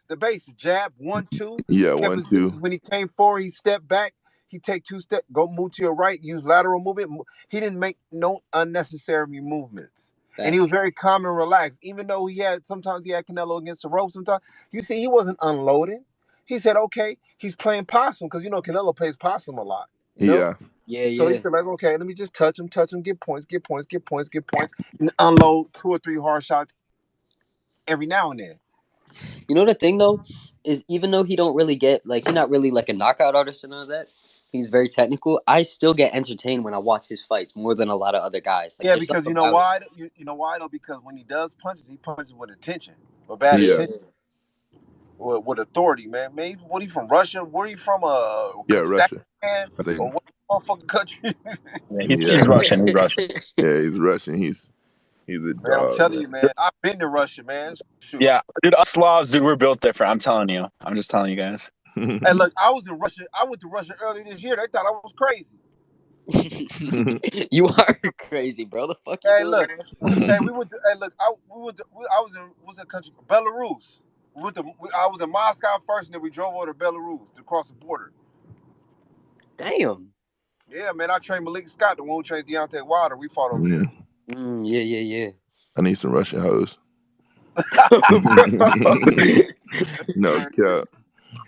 the basics, jab, 1-2, Yeah. kept One, his two. distance. When he came forward, he stepped back. He take 2 steps, go move to your right, use lateral movement. He didn't make no unnecessary movements, and he was Facts. very calm and relaxed. Even though sometimes he had Canelo against the rope. Sometimes you see he wasn't unloading. He said, okay, he's playing possum because Canelo plays possum a lot. You know, Yeah. Yeah, so he yeah. said like, okay, let me just touch him, get points, and unload 2 or 3 hard shots every now and then. You know the thing though is even though he don't really get like he's not really like a knockout artist and all that. He's very technical. I still get entertained when I watch his fights more than a lot of other guys. Like Yeah, there's because something you know about it. why? You know why though? Because when he does punches, he punches with attention, with bad Yeah. Yeah, attention, with authority, man. Man, what are you from Russia? Where are you from? Yeah. Russia. Kazakhstan I think. or what motherfucking country? Yeah, he's Yeah. Russian. He's Russian. Yeah. He's Russian. He's a Man, I'm dog. telling you, man. I've been to Russia, man. Shoot. Yeah, dude, us Slavs, dude, we're built different. I'm telling you. I'm just telling you guys. Hey, look, I was in Russia. I went to Russia early this year. They thought I was crazy. you are crazy, bro. The fuck you Hey, doing look. in Russia? Hey, we went to. Hey, look. We went to. I was in. What's that country? Belarus. I was in Moscow first, and then we drove over to Belarus to cross the border. Damn. Yeah, man, I trained Malik Scott, the one who trained Deontay Wilder. We fought over there. Mm, Yeah, yeah, I need some Russian hoes. yeah. No cap.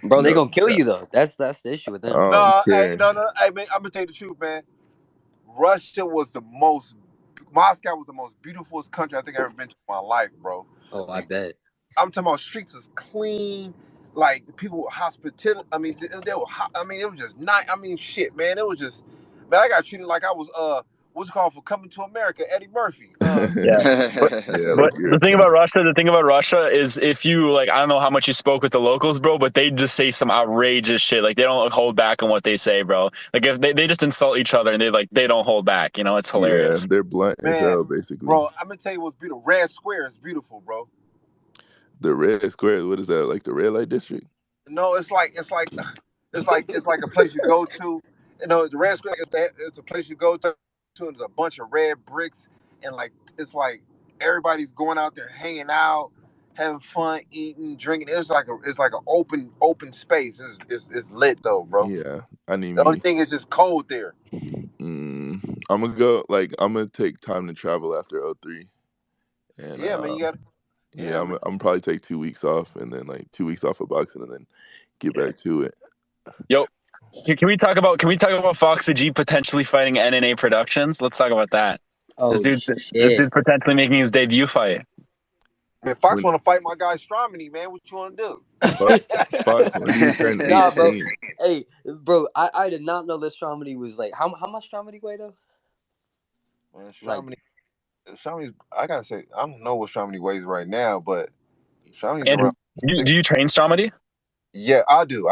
Bro, they No gonna kill cap. you though. That's the issue with I them. don't No, hey, care. no. Hey, man, I'm gonna tell you the truth, man. Russia was the most. Moscow was the most beautiful country I think I've ever been to in my life, bro. Oh, I The, bet. I'm talking about streets was clean, like the people were hospitality. I mean, they were. I mean, it was just not. I mean, shit, man. It was just. Man, I got treated like I was what's it called for Coming to America, Eddie Murphy. Yeah. But Yeah, but like you're the a thing king. about Russia is if you like, I don't know how much you spoke with the locals, bro, but they just say some outrageous shit. Like they don't hold back on what they say, bro. Like if they just insult each other and they don't hold back. You know, it's Yeah, hilarious. they're blunt as Man, hell, basically. bro, I'm gonna tell you what's beautiful. Red Square is beautiful, bro. The red square, what is that? Like the red light district? No, it's like a place you go to. You know, the Red Square it's a place you go to, and there's a bunch of red bricks, and like it's like everybody's going out there hanging out, having fun, eating, drinking. It's like an open space. It's lit though, bro. Yeah, I need The only me. thing is just cold there. I'm gonna go. Like I'm gonna take time to travel after '03, and Yeah, man, you got. yeah, Yeah, man. I'm probably take 2 weeks off, and then like 2 weeks off of boxing, and then get back to it. Yo, can we talk about Foxy G potentially fighting NNA Productions? Let's talk about that. This Oh dude this shit. dude potentially making his debut fight. Man, Fox When want to fight my guy Stromedy, man. What you want to do? Fox, Fox when he turned Nah, bro. 18. Hey, bro, I did not know this Stromedy was like how much Stromedy weigh though? Man, Like Shomedy's. I gotta say, I don't know what Stromedy weighs right now, but Shomedy's Andrew, around do six. you train Stromedy? Yeah, I do.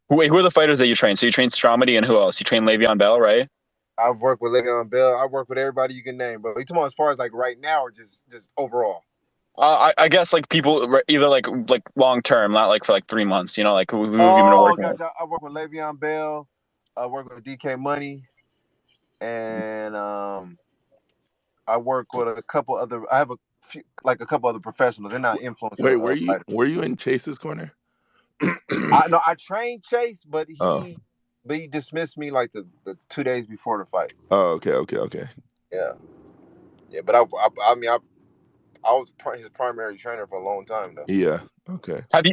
Wait, who are the fighters that you train? So you train Stromedy and who else? You train Le'Veon Bell, right? I've worked with Le'Veon Bell. I work with everybody you can name, bro. You talking about as far as like right now, or just overall? I guess like people either like long term, not like for like 3 months. You know, like who have you been Oh, working with? gotcha. I work with Le'Veon Bell. I work with DK Money, and I work with a couple other. I have a couple other professionals. They're not Wait, influencer fighters. were you in Chase's corner? I know I trained Chase, but Oh, he dismissed me like the 2 days before the fight. oh, okay. Yeah, yeah. But I mean I was his primary trainer for a long time though. Yeah, okay. Had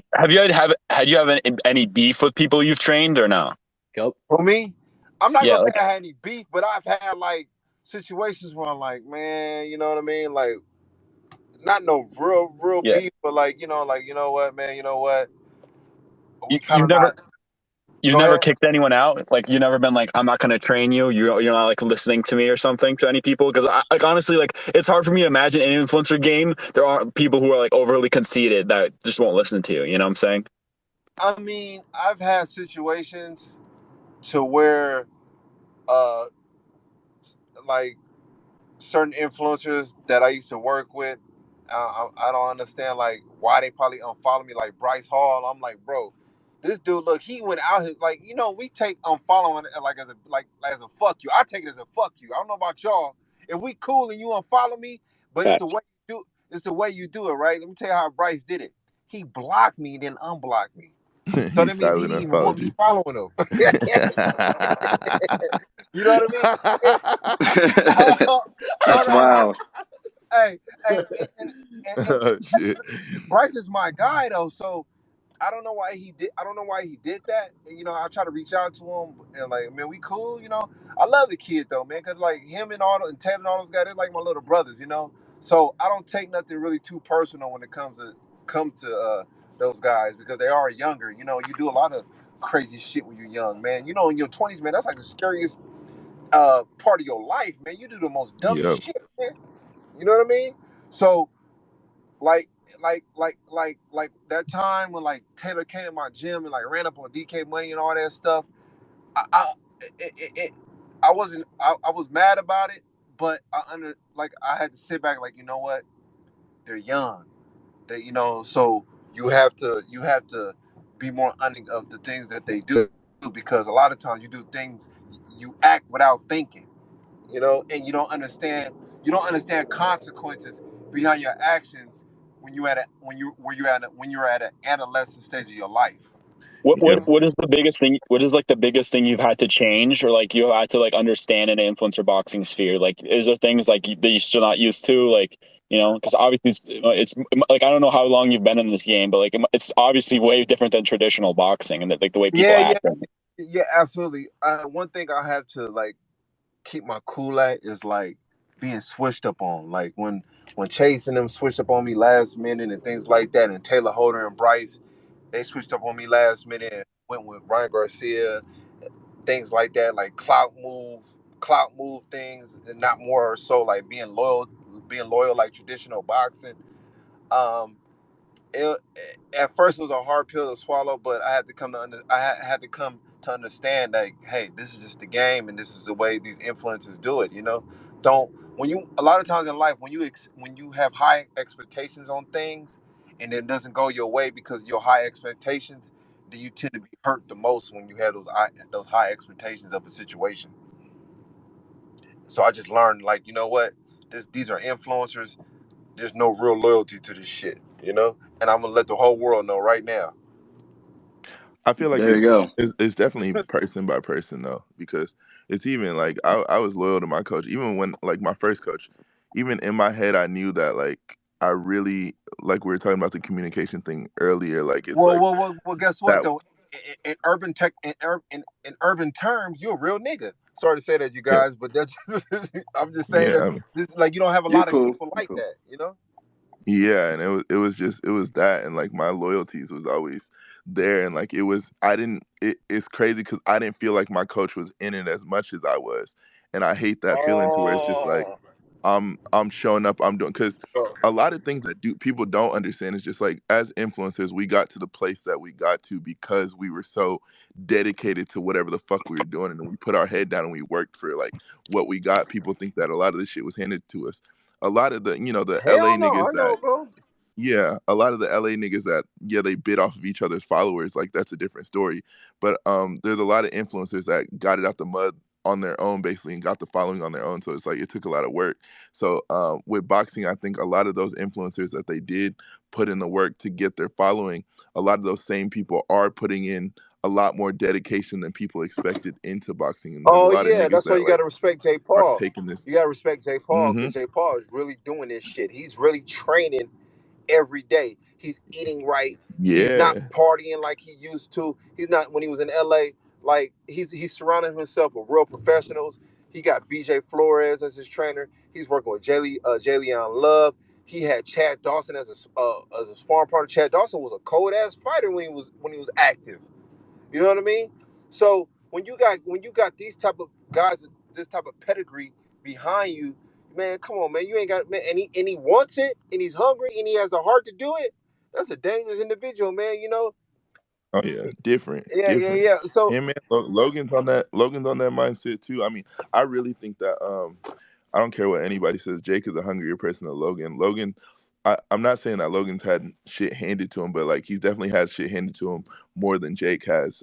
you have any beef with people you've trained or no? go. For me, I'm not Yeah, gonna say like I had any beef, but I've had like situations where I'm like, man, you know what I mean? Like, not no real yeah. beef, but like, you know what, man, you know what? You, We kind you've of never not. you've Go never ahead. kicked anyone out. Like you've never been like, I'm not gonna train you. You're not like listening to me or something to any people. Because like honestly, like it's hard for me to imagine an influencer game. There are people who are like overly conceited that just won't listen to you. You know what I'm saying? I mean, I've had situations to where, uh, like certain influencers that I used to work with, I don't understand like why they probably unfollow me. Like Bryce Hall, I'm like, bro, this dude, look, he went out his like, we take unfollowing it like as a fuck you. I take it as a fuck you. I don't know about y'all. If we cool and you unfollow me, but it's the Facts. way you do, it's the way you do it, right? Let me tell you how Bryce did it. He blocked me, then unblocked me. So He that means he silent didn't even want unfollowed me you. following him. You know what I mean? Hold That's on. wild. Hey, hey, and Oh shit. Bryce is my guy though, so I don't know why he did. I don't know why he did that. And, I try to reach out to him and like, man, we cool. I love the kid though, man, cause like him and Ted and all those guys, they're like my little brothers. So I don't take nothing really too personal when it comes to those guys because they are younger. You do a lot of crazy shit when you're young, man. In your 20s, man, that's like the scariest part of your life, man. You do the most dumbest Yep. shit, man. You know what I mean? So like like that time when like Taylor came to my gym and like ran up on DK Money and all that stuff. I I wasn't I was mad about it, but I had to sit back like what, they're young, so you have to be more understanding of the things that they do because a lot of times you do things, you act without thinking, and you don't understand consequences behind your actions when you're at an adolescent stage of your life. What You what Yep. get what is the biggest thing? What is like the biggest thing you've had to change, or like you had to like understand in an influencer boxing sphere? Like, is there things like that you're still not used to? Like, because obviously it's like I don't know how long you've been in this game, but like it's obviously way different than traditional boxing and like the way people Yeah, yeah, act. yeah, absolutely. One thing I have to like keep my cool at is like being switched up on. Like when Chase and them switched up on me last minute and things like that, and Taylor Holder and Bryce, they switched up on me last minute and went with Ryan Garcia, things like that, like clout move. clout move things and not more so like being loyal like traditional boxing. Um, it, at first it was a hard pill to swallow, but I had to come to understand that hey, this is just the game, and this is the way these influencers do it. You know, don't when you a lot of times in life when you have high expectations on things and it doesn't go your way because of your high expectations, do you tend to be hurt the most when you have those high expectations of a situation. So I just learned like you know what, these are influencers. There's no real loyalty to this shit, you know, and I'm gonna let the whole world know right now. I feel like There you go. it's definitely person by person though, because it's even like I was loyal to my coach even when like my first coach, even in my head I knew that like I really like we were talking about the communication thing earlier, like it's like Well. Guess what that. though? In urban terms, you're a real nigga. Sorry to say that, you Yeah, guys, but that's I'm just saying yeah. that's this like you don't have a You lot of cool. people You like cool. that, you know. Yeah, and it was that, and like my loyalties was always there, and like it was I didn't it's crazy because I didn't feel like my coach was in it as much as I was, and I hate that feeling to where it's just like Oh, I'm showing up, I'm doing because oh, a lot of things that do people don't understand is just like as influencers we got to the place that we got to because we were so dedicated to whatever the fuck we were doing, and we put our head down and we worked for like what we got. People think that a lot of this shit was handed to us. A lot of the the LA hell no, niggas I that know, bro. yeah, a lot of the LA niggas that they bit off of each other's followers, like that's a different story. But there's a lot of influencers that got it out the mud on their own basically and got the following on their own. So it's like it took a lot of work. So with boxing, I think a lot of those influencers that they did put in the work to get their following, a lot of those same people are putting in a lot more dedication than people expected into boxing. And there's a Oh lot of yeah, niggas that's why that you got like to respect Jay are Paul. taking this. You got to respect Jay Paul Hmm. because Jay Paul is really doing this shit. He's really training every day. He's eating right. He's not Yeah. partying like he used to. He's not when he was in LA. Like he's surrounding himself with real professionals. He got BJ Flores as his trainer. He's working with Jalen Love. He had Chad Dawson as a sparring partner. Chad Dawson was a cold ass fighter when he was active. You know what I mean? So when you got these type of guys, this type of pedigree behind you, man, come on, man, you ain't got man, and he wants it, and he's hungry, and he has the heart to do it. That's a dangerous individual, man. You know? Oh yeah, different, Yeah, yeah, different. yeah. So, Him and Logan's on that. Logan's on that mindset too. I mean, I really think that I don't care what anybody says. Jake is a hungrier person than Logan. Logan, I'm not saying that Logan's had shit handed to him, but like he's definitely had shit handed to him more than Jake has.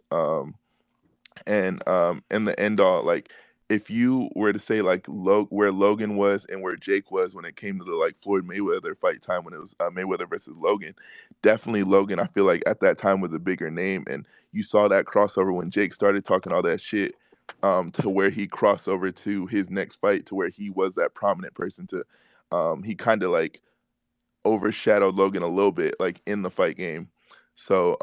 And in the end all, like if you were to say like where Logan was and where Jake was when it came to the like Floyd Mayweather fight time when it was Mayweather versus Logan, definitely Logan I feel like at that time was a bigger name, and you saw that crossover when Jake started talking all that shit to where he crossed over to his next fight to where he was that prominent person to he kind of like overshadowed Logan a little bit like in the fight game. So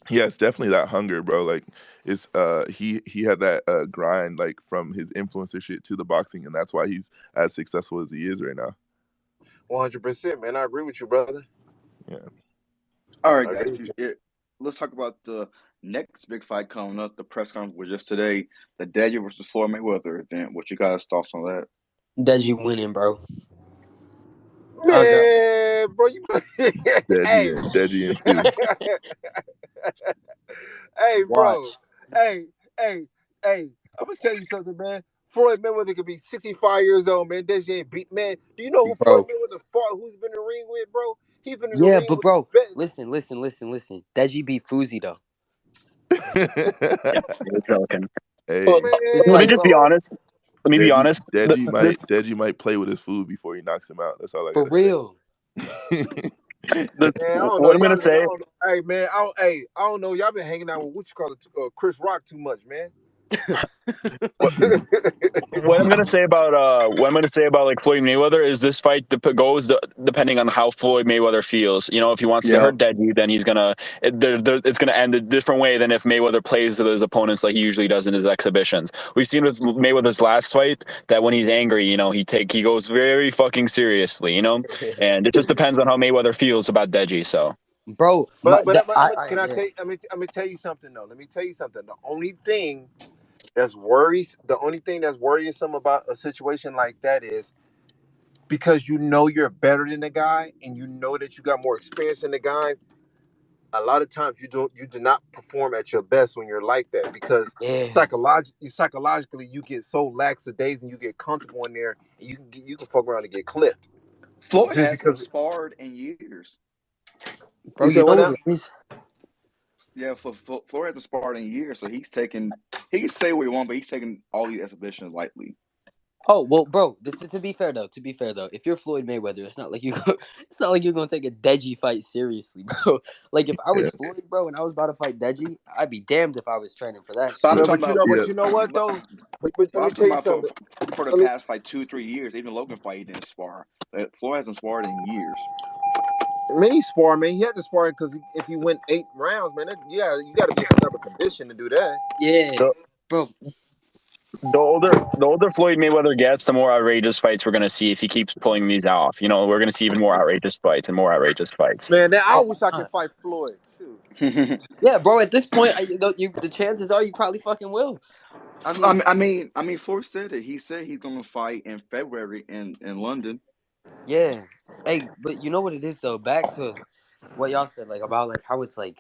yeah, it's definitely that hunger, bro. Like it's he had that grind like from his influencer shit to the boxing, and that's why he's as successful as he is right now. 100%, man. I agree with you, brother. Yeah. All I right, agree guys. with you. Let's talk about the next big fight coming up. The press conference was just today. The Deji versus Floyd Mayweather event. What you guys thoughts on that? Deji winning, bro. I got Man, bro, you hey. Deji in two. Hey, bro. watch, Hey, hey, hey. I'm gonna tell you something, man. Floyd Mayweather could be 65 years old, man. Deji ain't beat, man. Do you know who Floyd bro. Mayweather fought? Who's been in the ring with, bro? He's been in the Yeah, ring but with the bro, best. listen. Deji beat Fuzi though. Yeah, you're joking. Well, Hey, It's let me Man, like just be bro. honest. Let me be honest. This Deji might play with his food before he knocks him out. That's all I for gotta say. real, Man, I don't know. what I'm Y'all gonna been, I say. don't, hey, man, I don't know. Y'all been hanging out with what you call it, Chris Rock too much, man. What I'm gonna say about like Floyd Mayweather is this fight goes depending on how Floyd Mayweather feels. You know, if he wants to Yeah. hurt Deji, then it's gonna end a different way than if Mayweather plays to his opponents like he usually does in his exhibitions. We've seen with Mayweather's last fight that when he's angry, you know, he goes very fucking seriously. You know, and it just depends on how Mayweather feels about Deji. So bro. but That, can I yeah. tell you? Let me tell you something though. Let me tell you something. The only thing that's worries. The only thing that's worrisome about a situation like that is because you know you're better than the guy and you know that you got more experience than the guy. A lot of times you do not perform at your best when you're like that because Yeah. psychologically you get so lackadaisical and you get comfortable in there and you can fuck around and get clipped Floyd just hasn't because. sparred in years. Bro, You you said know what what now? it is? Yeah, Floyd hasn't sparred in years, so he can say what he wants, but he's taking all these exhibitions lightly. Oh well, bro. To be fair though, if you're Floyd Mayweather, it's not like it's not like you're gonna take a Deji fight seriously, bro. Like if I Yeah, was Floyd, bro, and I was about to fight Deji, I'd be damned if I was training for that But I'm shit. No, talking but about, yeah. you know what but, though. But but let me I'm tell talking you about something. for the Let me, past like 2 3 years. Even Logan fight he didn't spar. Floyd hasn't sparred in years. many spar, man. He had to spar because if he went 8 rounds, man, yeah, you got to be in some type of condition to do that. Yeah, The, bro. the older Floyd Mayweather gets, the more outrageous fights we're going to see if he keeps pulling these off. You know, we're going to see even more outrageous fights and more outrageous fights. Man, I Oh, wish why I could not? fight Floyd. Shoot. Yeah, bro. At this point, the chances are you probably fucking will. I mean, Floyd said it. He said he's gonna fight in February in London. yeah. Hey, but you know what it is though. Back to what y'all said, like about like how it's like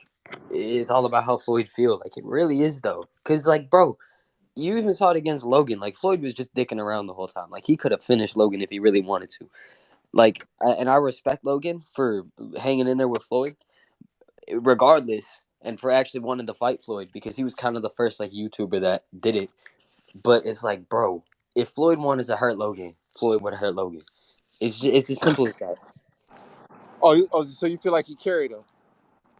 it's all about how Floyd feel. Like it really is though, because like, bro, you even saw it against Logan. Like Floyd was just dicking around the whole time. Like he could have finished Logan if he really wanted to. Like, and I respect Logan for hanging in there with Floyd, regardless, and for actually wanting to fight Floyd because he was kind of the first like YouTuber that did it. But it's like, bro, if Floyd wanted to hurt Logan, Floyd would have hurt Logan. It's as simple as that. So you feel like he carried him?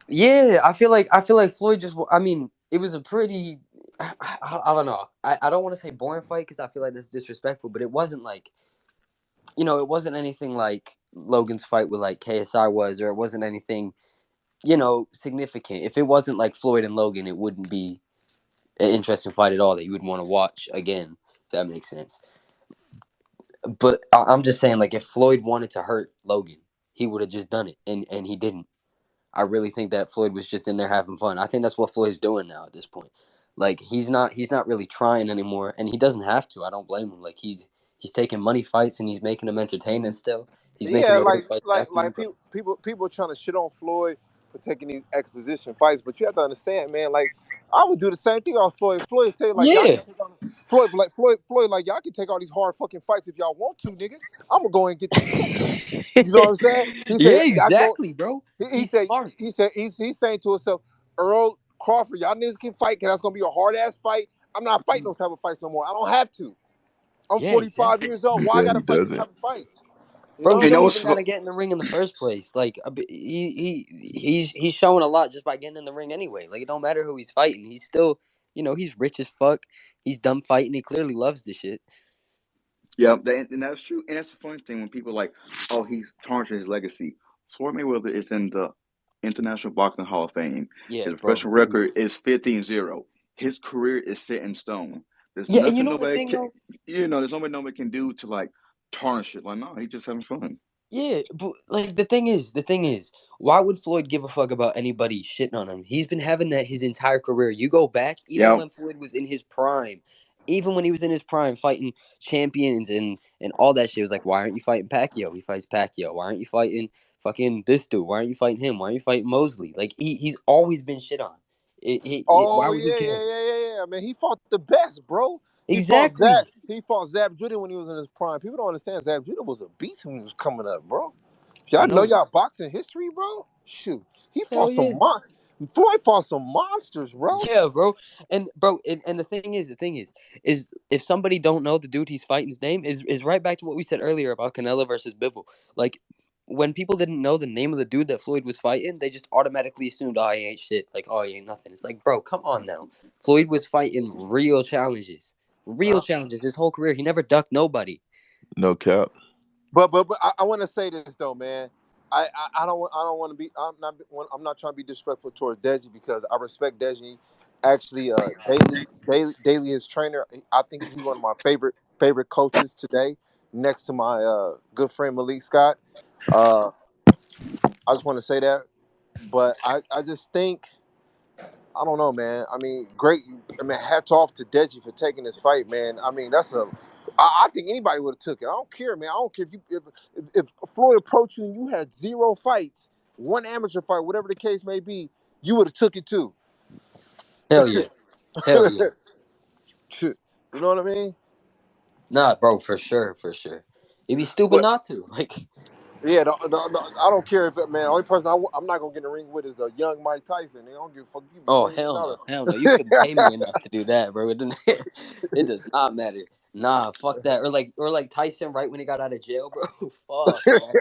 Yeah, I feel like Floyd just. I mean, it was a pretty. I don't know. I don't want to say boring fight because I feel like that's disrespectful, but it wasn't like it wasn't anything like Logan's fight with like KSI was, or it wasn't anything significant. If it wasn't like Floyd and Logan, it wouldn't be an interesting fight at all that you would want to watch again. If that makes sense. But I'm just saying, like, if Floyd wanted to hurt Logan, he would have just done it, and he didn't. I really think that Floyd was just in there having fun. I think that's what Floyd's doing now at this point. Like he's not really trying anymore, and he doesn't have to. I don't blame him. Like he's taking money fights and he's making them entertaining still. He's making Yeah, the real fights happen. But people trying to shit on Floyd for taking these exposition fights, but you have to understand, man. Like I would do the same thing on Floyd. Floyd tell you like y'all can yeah, take on Floyd like y'all can take all these hard fucking fights if y'all want to, nigga. I'm gonna go and get this check. You know what I'm saying? He said, yeah, I go. exactly, bro. He He's said, smart. he's saying to himself, Earl Crawford, y'all niggas can fight, cause that's gonna be a hard ass fight. I'm not fighting those type of fights no more. I don't have to. I'm Yeah, 45 exactly. years old. Why I Yeah, gotta he fight this doesn't. type of fights? You Bro, you know? You know don't what's even gotta get in the ring in the first place. Like he's showing a lot just by getting in the ring anyway. Like it don't matter who he's fighting. He's still, he's rich as fuck. He's done fighting. He clearly loves the shit. Yeah, and that's true. And that's the funny thing when people are like, oh, he's tarnishing his legacy. Floyd Mayweather is in the International Boxing Hall of Fame. Yeah, His bro. professional record is 15-0. His career is set in stone. There's Yeah, and you nothing know the nobody thing can, though. there's nobody can do to like tarnish it. Like, no, he's just having fun. Yeah, but like the thing is, why would Floyd give a fuck about anybody shitting on him? He's been having that his entire career. You go back, even Yeah, when Floyd was in his prime, even when he was in his prime fighting champions and all that shit. It was like, why aren't you fighting Pacquiao? He fights Pacquiao. Why aren't you fighting fucking this dude? Why aren't you fighting him? Why aren't you fighting Mosley? Like he's always been shit on. Why Oh would he yeah, care? yeah, yeah, yeah, yeah. Man, he fought the best, bro. He fought Zab. Exactly. He fought Zab Judah when he was in his prime. People don't understand Zab Judah was a beast when he was coming up, bro. I Y'all know know. y'all boxing history, bro. Shoot, he Hell fought yeah. Floyd fought some monsters, bro. Yeah, bro. And bro, and the thing is if somebody don't know the dude he's fighting's name is right back to what we said earlier about Canelo versus Bivol. Like when people didn't know the name of the dude that Floyd was fighting, they just automatically assumed, oh, he ain't shit. Like, oh, he ain't nothing. It's like, bro, come on now. Floyd was fighting real Uh, challenges his whole career. He never ducked nobody. No cap. but I want to say this though, man. I don't want to be. I'm not trying to be disrespectful towards Deji because I respect Deji. Actually, daily his trainer. I think he's one of my favorite coaches today, next to my good friend Malik Scott. Uh, I just want to say that, but I just think I don't know, man. I mean, great. I mean, hats off to Deji for taking this fight, man. I mean, that's a. I think anybody would have took it. I don't care, man. I don't care if Floyd approached you and you had 0 fights, 1 amateur fight, whatever the case may be, you would have took it too. Hell yeah. Hell yeah. You know what I mean? Nah, bro, for sure, for sure. It'd be stupid What? not to. Like, Yeah, I don't care if man. Only person I'm not gonna get in the ring with is the young Mike Tyson. They don't give a fuck. Give me oh $20 hell million. no, hell no. You couldn't pay me enough to do that, bro. It didn't. It does not matter. Nah, fuck that. Or like Tyson right when he got out of jail, bro. Fuck, man.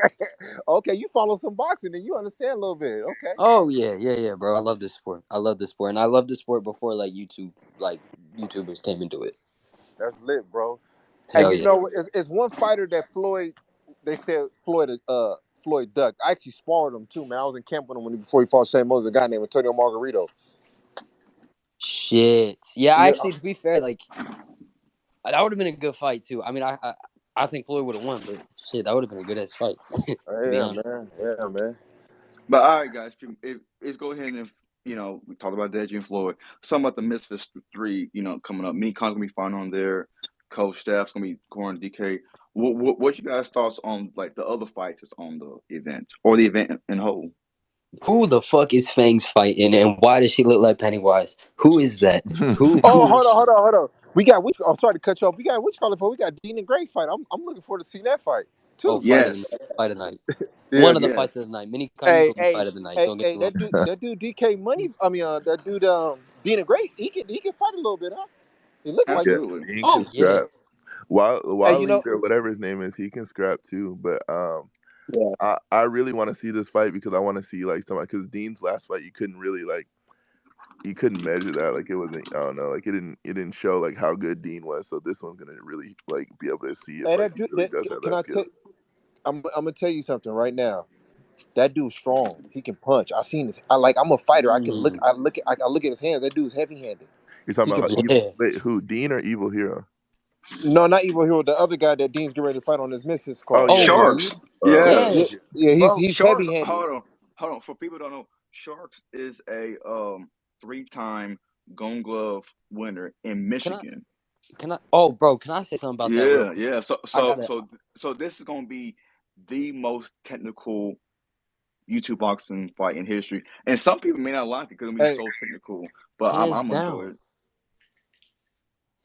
Okay, you follow some boxing and you understand a little bit. Okay, Oh yeah, yeah, yeah, bro. I love this sport. I love this sport, and I love this sport before like YouTubers came into it. that's lit, bro. Hey, Hell you yeah. know, it's one fighter that Floyd. They said Floyd ducked. I actually sparred him too, man. I was in camp with him before he fought Shane Moses, a guy named Antonio Margarito. Shit. Yeah, Yeah, actually, to be fair, like that would have been a good fight too. I mean, I think Floyd would have won, but shit, that would have been a good ass fight. To be yeah, honest. man. Yeah, man. But all right, guys, let's go ahead and we talked about Deji and Floyd. Something about the Misfits 3, coming up. Minikon's gonna be fighting on there. Coach Staff's gonna be going DK. What you guys thoughts on like the other fights that's on the event or the event in whole? Who the fuck is Fang's fighting, and why does she look like Pennywise? Who is that? Oh, Who is she? hold on. We got which? Oh, sorry to cut you off. We got which call it for? We got Dean and Gray fight. I'm looking forward to seeing that fight Oh, too. fight of the night. Yes, Fight of the night. Yeah. One of the fights yes, of the night. Minikon Hey, easily hey, fight of the night. hey, Don't get hey, me wrong. that dude DK Money. I mean, that dude Dean and Gray. He can fight a little bit, huh? He looked like Yeah, it. absolutely. Dean can Oh yeah. scrap. Hey, you know, Waleed or whatever his name is, he can scrap too. But Yeah. I really want to see this fight because I want to see like somebody because Dean's last fight you couldn't really like you couldn't measure that like it wasn't I don't know like it didn't show like how good Dean was. So this one's gonna really like be able to see if hey, like that he dude. really does have Can that I skill. tell? I'm gonna tell you something right now. That dude's strong. He can punch. I seen this. I'm a fighter. I can look. Mm, I look at his hands. That dude's heavy handed. You're talking He can about punch. evil. yeah. Wait, who? Dean or Evil Hero? No, not Evil Hero. The other guy that Dean's getting ready to fight on this Misfits Oh card. yeah, Oh, yeah. Sharks, Waleed. Yeah, Yeah. yes, yeah. He's Bro, he's Sharks. heavy handed. Hold on. For people who don't know, Sharks is a 3-time Golden Glove winner in Can I? Michigan. Can I? Oh, bro. Can I say something about that real Yeah, quick? yeah. So I so gotta. so so this is gonna be the most technical YouTube boxing fight in history, and some people may not like it because it'll be Hey, so technical. But I'm Hands I'm gonna enjoy down. it.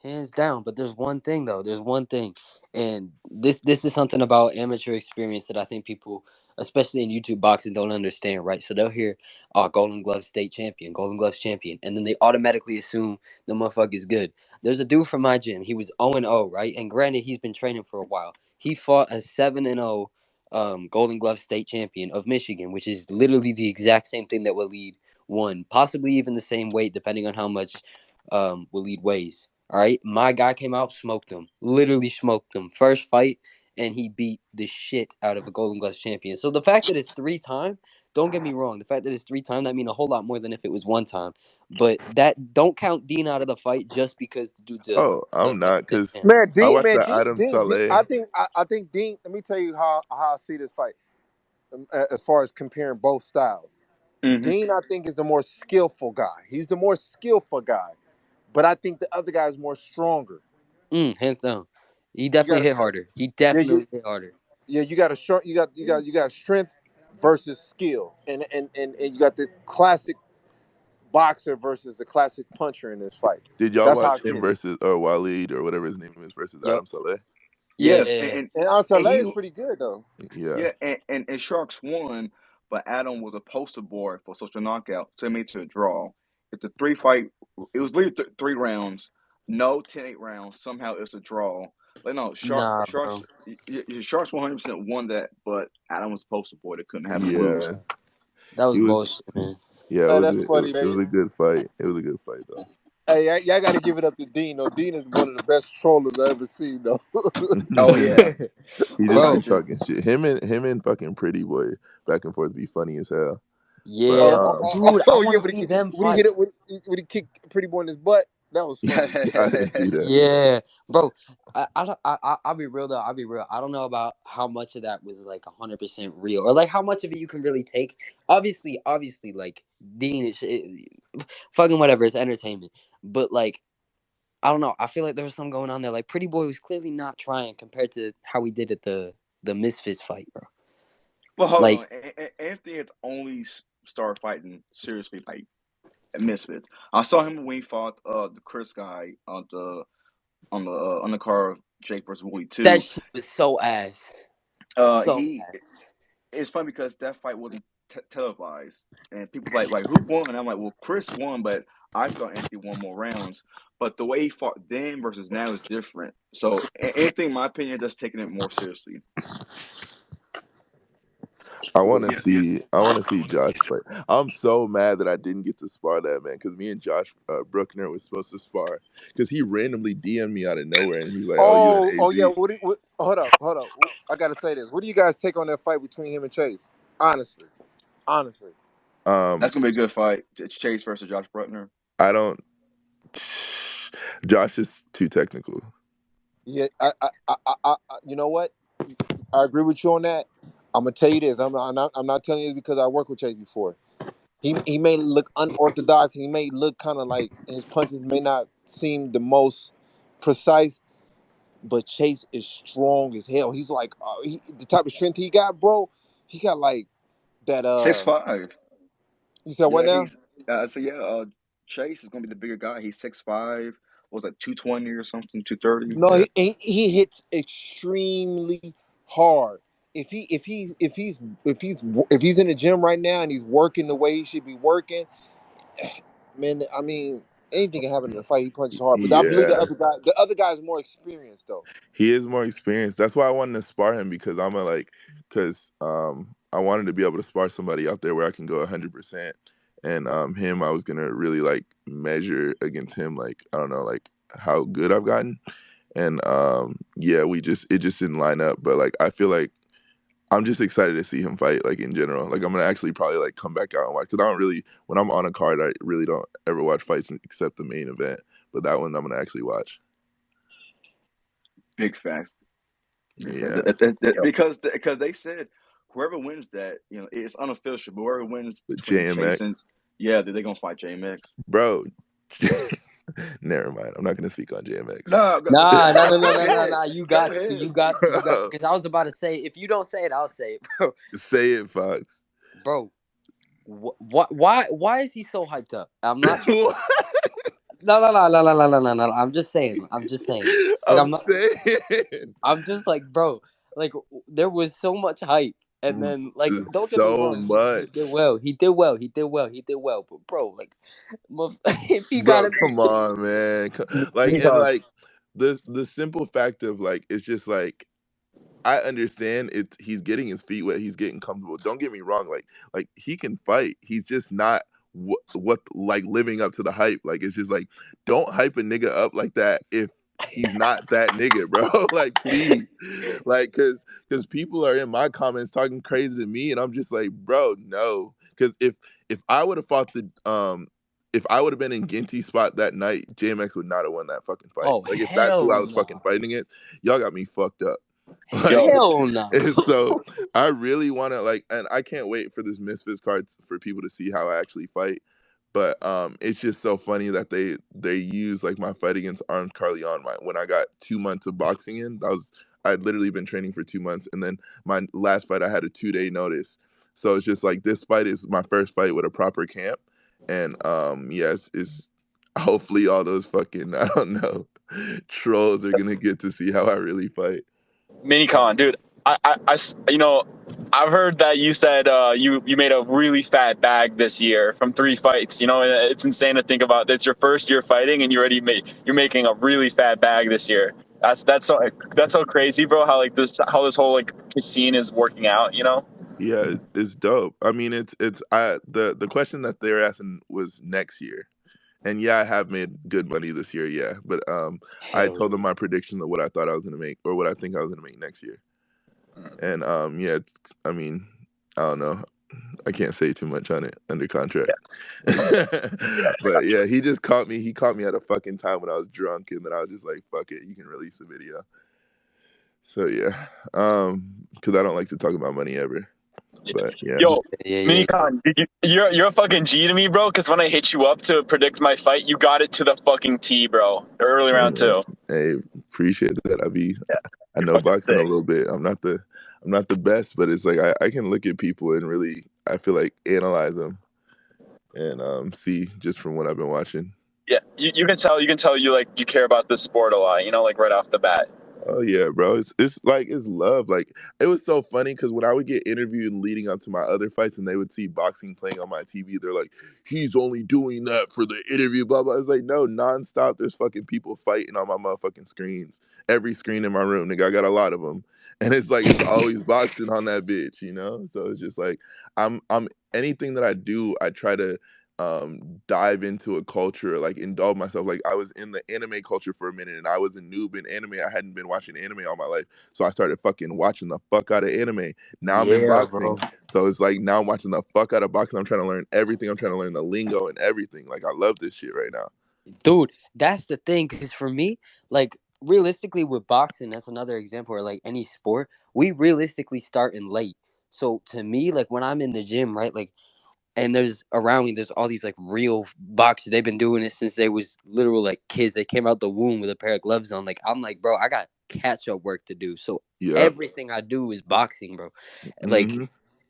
Hands down. But there's one thing though. There's one thing, and this is something about amateur experience that I think people, especially in YouTube boxing, don't understand. Right? So they'll hear, "Oh, Golden Glove state champion, Golden Gloves champion," and then they automatically assume the motherfucker's good. There's a dude from my gym. He was 0-0, right? And granted, he's been training for a while. He fought a 7-0 Golden Glove state champion of Michigan, which is literally the exact same thing that Waleed won, possibly even the same weight, depending on how much Waleed weighs. All right, my guy came out, smoked him, literally smoked him. First fight, and he beat the shit out of a Golden Gloves champion. So the fact that it's 3 time, don't get me wrong. The fact that it's 3 time, that mean a whole lot more than if it was 1 time. But that don't count Dean out of the fight just because the dude's oh, I'm a not state because champ. man, I Dean, watched man, that Dean, Adam Dean, Dean Saleh. I think Dean. Let me tell you how I see this fight. As far as comparing both styles, Hmm. Dean, I think, is the more skillful guy. He's the more skillful guy, but I think the other guy is more stronger. Hands down, he You got definitely to, hit harder. He yeah, definitely hit harder. you got a short, you got strength versus skill, and you got the classic boxer versus the classic puncher in this fight. Did y'all That's how I watch see him it. versus or Waleed or whatever his name is versus Yup. Adam Saleh? Yeah, Yes, yeah, and, yeah. and And and Ansale is he pretty good though. Yeah. yeah, and Sharks won, but Adam was a poster boy for social knockout, so it made it to a draw. It's a three fight. It was literally 3 rounds. No 10-8 rounds. Somehow it's a draw. But no, Nah, Sharks, bro. Sharks 100% won that, but Adam was a poster boy that couldn't have him lose. Yeah. That was He was. bullshit, man. Yeah. It Hey, was. that's funny, It man. was a good fight. It was a good fight though. Hey, y'all got to give it up to Dean. Though Dean is one of the best trollers I ever seen. Though. Oh yeah, He I just Bro, be got you. talking shit. Him and fucking Pretty Boy back and forth be funny as hell. But yeah, dude, I Yeah, want to see them when he hit fight. it when he kicked Pretty Boy in his butt, that was funny. I didn't see that. Yeah, bro. I'll be real though. I'll be real. I don't know about how much of that was like 100% real, or like how much of it you can really take. Obviously, like Dean, fucking whatever. It's entertainment. But like, I don't know. I feel like there was something going on there. Like Pretty Boy was clearly not trying compared to how he did at the Misfits fight, bro. Well, hold on. Like Anthony has only started fighting seriously like at Misfits. I saw him when he fought the Chris guy on the car of Jake versus Wooly that 2. shit was so ass, so He ass. It's funny because that fight wasn't televised, and people like who won? And I'm like, well, Chris won, but I thought Anthony won more rounds. But the way he fought then versus now is different. So Anthony, in my opinion, just taking it more seriously. I Well, want to see. I want to see Josh fight. I'm so mad that I didn't get to spar that man because me and Josh Bruckner was supposed to spar because he randomly DM'd me out of nowhere and he's like, "Oh, you in Oh yeah. AZ?" Hold up, hold up. I gotta say this. What do you guys take on that fight between him and Chase? Honestly. Um, that's gonna be a good fight. It's Chase versus Josh Bruckner. I don't. Josh is too technical. Yeah. You know what? I agree with you on that. I'm gonna tell you this. I'm not telling you this because I worked with Chase before. He may look unorthodox. He may look kind of like his punches may not seem the most precise, but Chase is strong as hell. He's like the type of strength he got, bro. He got like that. 6'5". You said what Yeah, now? he's so yeah. Chase is gonna be the bigger guy. He's 6'5". Was that 220 or something? 230. No, Yeah, he hits extremely hard. If he's in the gym right now and he's working the way he should be working, man. I mean, anything can happen in a fight. He punches hard, but I believe yeah. the other guy is more experienced though. He is more experienced. That's why I wanted to spar him because because I wanted to be able to spar somebody out there where I can go 100%. And him, I was gonna really like measure against him, like I don't know, like how good I've gotten. And yeah, it just didn't line up. But like I feel like I'm just excited to see him fight, like in general. Like I'm gonna actually probably like come back out and watch because I don't really when I'm on a card, I really don't ever watch fights except the main event. But that one I'm gonna actually watch. Big facts. Big facts. Yeah, Because they said whoever wins that, it's unofficial, but whoever wins the between Chase and JMX, they're gonna fight JMX. bro. Never mind. I'm not gonna speak on JMX. No, Nah, nah, nah, go nah, nah, nah, ahead. nah. You Go got to, ahead. you got to, you got to. Because I was about to say, if you don't say it, I'll say it, bro. Say it, Fox. Bro, why is he so hyped up? I'm not. No, no, no, no, no, no, no, no, no. I'm just saying. I'm just saying. Like I'm I'm not. saying I'm just like, bro. Like there was so much hype, and then like, don't get me so wrong. He did much. well. He did well. He did well. He did well. But bro, like, if he got Bro, it, come on, man. Like and Minikon. like the simple fact of like it's just like I understand it. He's getting his feet wet. He's getting comfortable. Don't get me wrong. Like he can fight. He's just not what like living up to the hype. Like it's just like don't hype a nigga up like that if he's not that nigga, bro. Like please, like because people are in my comments talking crazy to me, and I'm just like, bro, no. Because if I would have fought the if I would have been in Ginty's spot that night, JMX would not have won that fucking fight. oh Like if that's who hell I was fucking no, fighting against, y'all got me fucked up. Like, Yo, hell no. and so I really want to like, and I can't wait for this Misfits card for people to see how I actually fight. But it's just so funny that they use like my fight against Armed Carleon. When I got 2 months of boxing in, I'd literally been training for 2 months, and then my last fight I had a 2 day notice. So it's just like this fight is my first fight with a proper camp, and yes, it's hopefully all those fucking I don't know trolls are gonna get to see how I really fight. Minikon, dude. You know, I've heard that you said you made a really fat bag this year from 3 fights. You know, it's insane to think about. It's your first year fighting, and you're making a really fat bag this year. That's so crazy, bro. How this whole like scene is working out. You know. Yeah, it's dope. I mean, it's I the question that they're asking was next year, and yeah, I have made good money this year. Yeah, but I Hell told them my prediction of what I thought I was gonna make or what I think I was gonna make next year, and yeah, I mean, I don't know. I can't say too much on it under contract. But yeah, he just caught me. He caught me at a fucking time when I was drunk, and then I was just like, "Fuck it, you can release the video." So yeah, because I don't like to talk about money ever. But yeah. Yo, Yeah. Minikon, you're a fucking G to me, bro. Because when I hit you up to predict my fight, you got it to the fucking T, bro. Early Hey, round man. two. Hey, appreciate that. I You're know fucking boxing a sick. little bit. I'm not the best, but it's like I can look at people and really I feel like analyze them and see just from what I've been watching. Yeah, you can tell. You can tell you care about this sport a lot. You know, like right off the bat. Oh yeah, bro. It's like it's love. Like it was so funny because when I would get interviewed leading up to my other fights, and they would see boxing playing on my TV, they're like, "He's only doing that for the interview." Blah blah. I was like, no, nonstop. There's fucking people fighting on my motherfucking screens. Every screen in my room, nigga. I got a lot of them, and it's like it's always boxing on that bitch, you know. So it's just like I'm anything that I do, I try to dive into a culture, like indulge myself. Like I was in the anime culture for a minute and I was a noob in anime. I hadn't been watching anime all my life. So I started fucking watching the fuck out of anime. Now I'm in Yeah, bro. boxing. So it's like now I'm watching the fuck out of boxing. I'm trying to learn everything. I'm trying to learn the lingo and everything. Like I love this shit right now. Dude, that's the thing. Because for me, like, realistically, with boxing, that's another example, or like any sport, we realistically start in late. So to me, like, when I'm in the gym, right, like, and there's around me, there's all these like real boxers. They've been doing it since they was literal like kids. They came out the womb with a pair of gloves on. Like, I'm like, bro, I got catch up work to do. So Yep. everything I do is boxing, bro. Like Mm-hmm.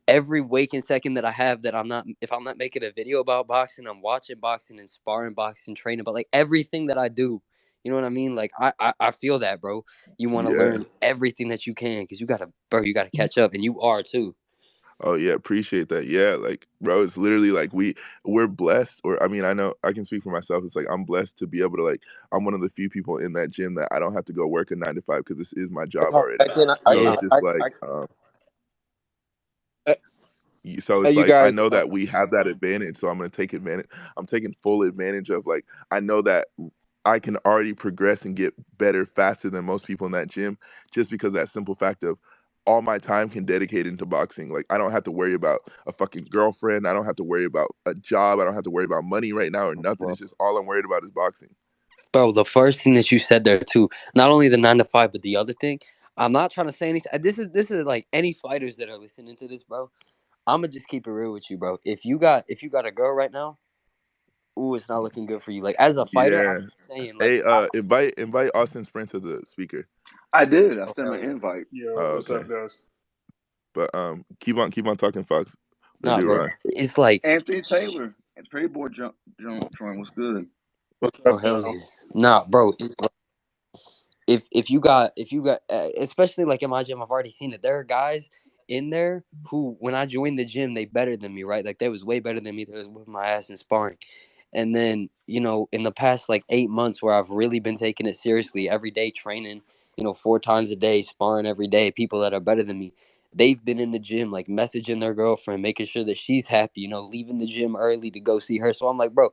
every waking second that I have that if I'm not making a video about boxing, I'm watching boxing and sparring boxing, training, but like everything that I do, you know what I mean? Like I feel that, bro. You want to Yeah. learn everything that you can because you gotta catch up, and you are too. Oh yeah, appreciate that. Yeah, like bro, it's literally like we're blessed, or I mean, I know I can speak for myself. It's like I'm blessed to be able to like I'm one of the few people in that gym that I don't have to go work a 9 to 5 because this is my job already. Again, So Yeah, it's just like so hey, it's you like I guys. know that we have that advantage, so I'm gonna take advantage. I'm taking full advantage of like I know that I can already progress and get better faster than most people in that gym just because of that simple fact of all my time can dedicate into boxing. Like I don't have to worry about a fucking girlfriend. I don't have to worry about a job. I don't have to worry about money right now or nothing. bro. It's just all I'm worried about is boxing. Bro, the first thing that you said there too, not only the 9 to 5, but the other thing. I'm not trying to say anything. This is like any fighters that are listening to this, bro. I'm gonna just keep it real with you, bro. If you got a girl right now, ooh, it's not looking good for you. Like as a fighter, I'm Yeah. just saying, like, Hey, invite Austin Sprint to the speaker. I did. I oh sent him hell an yeah, invite. Yo, Oh, what's okay. up, guys? But keep on talking, Fox. Or nah, do bro. Ron. It's like, Anthony Taylor and Pretty Boy joint was good. What's oh up, hell Daniel? yeah, nah, bro. It's like if you got especially like in my gym, I've already seen it. There are guys in there who, when I joined the gym, they better than me, right? Like they was way better than me. They was whipping my ass in sparring. And then, in the past like 8 months where I've really been taking it seriously, every day training, 4 times a day, sparring every day, people that are better than me, they've been in the gym, like messaging their girlfriend, making sure that she's happy, leaving the gym early to go see her. So I'm like, bro,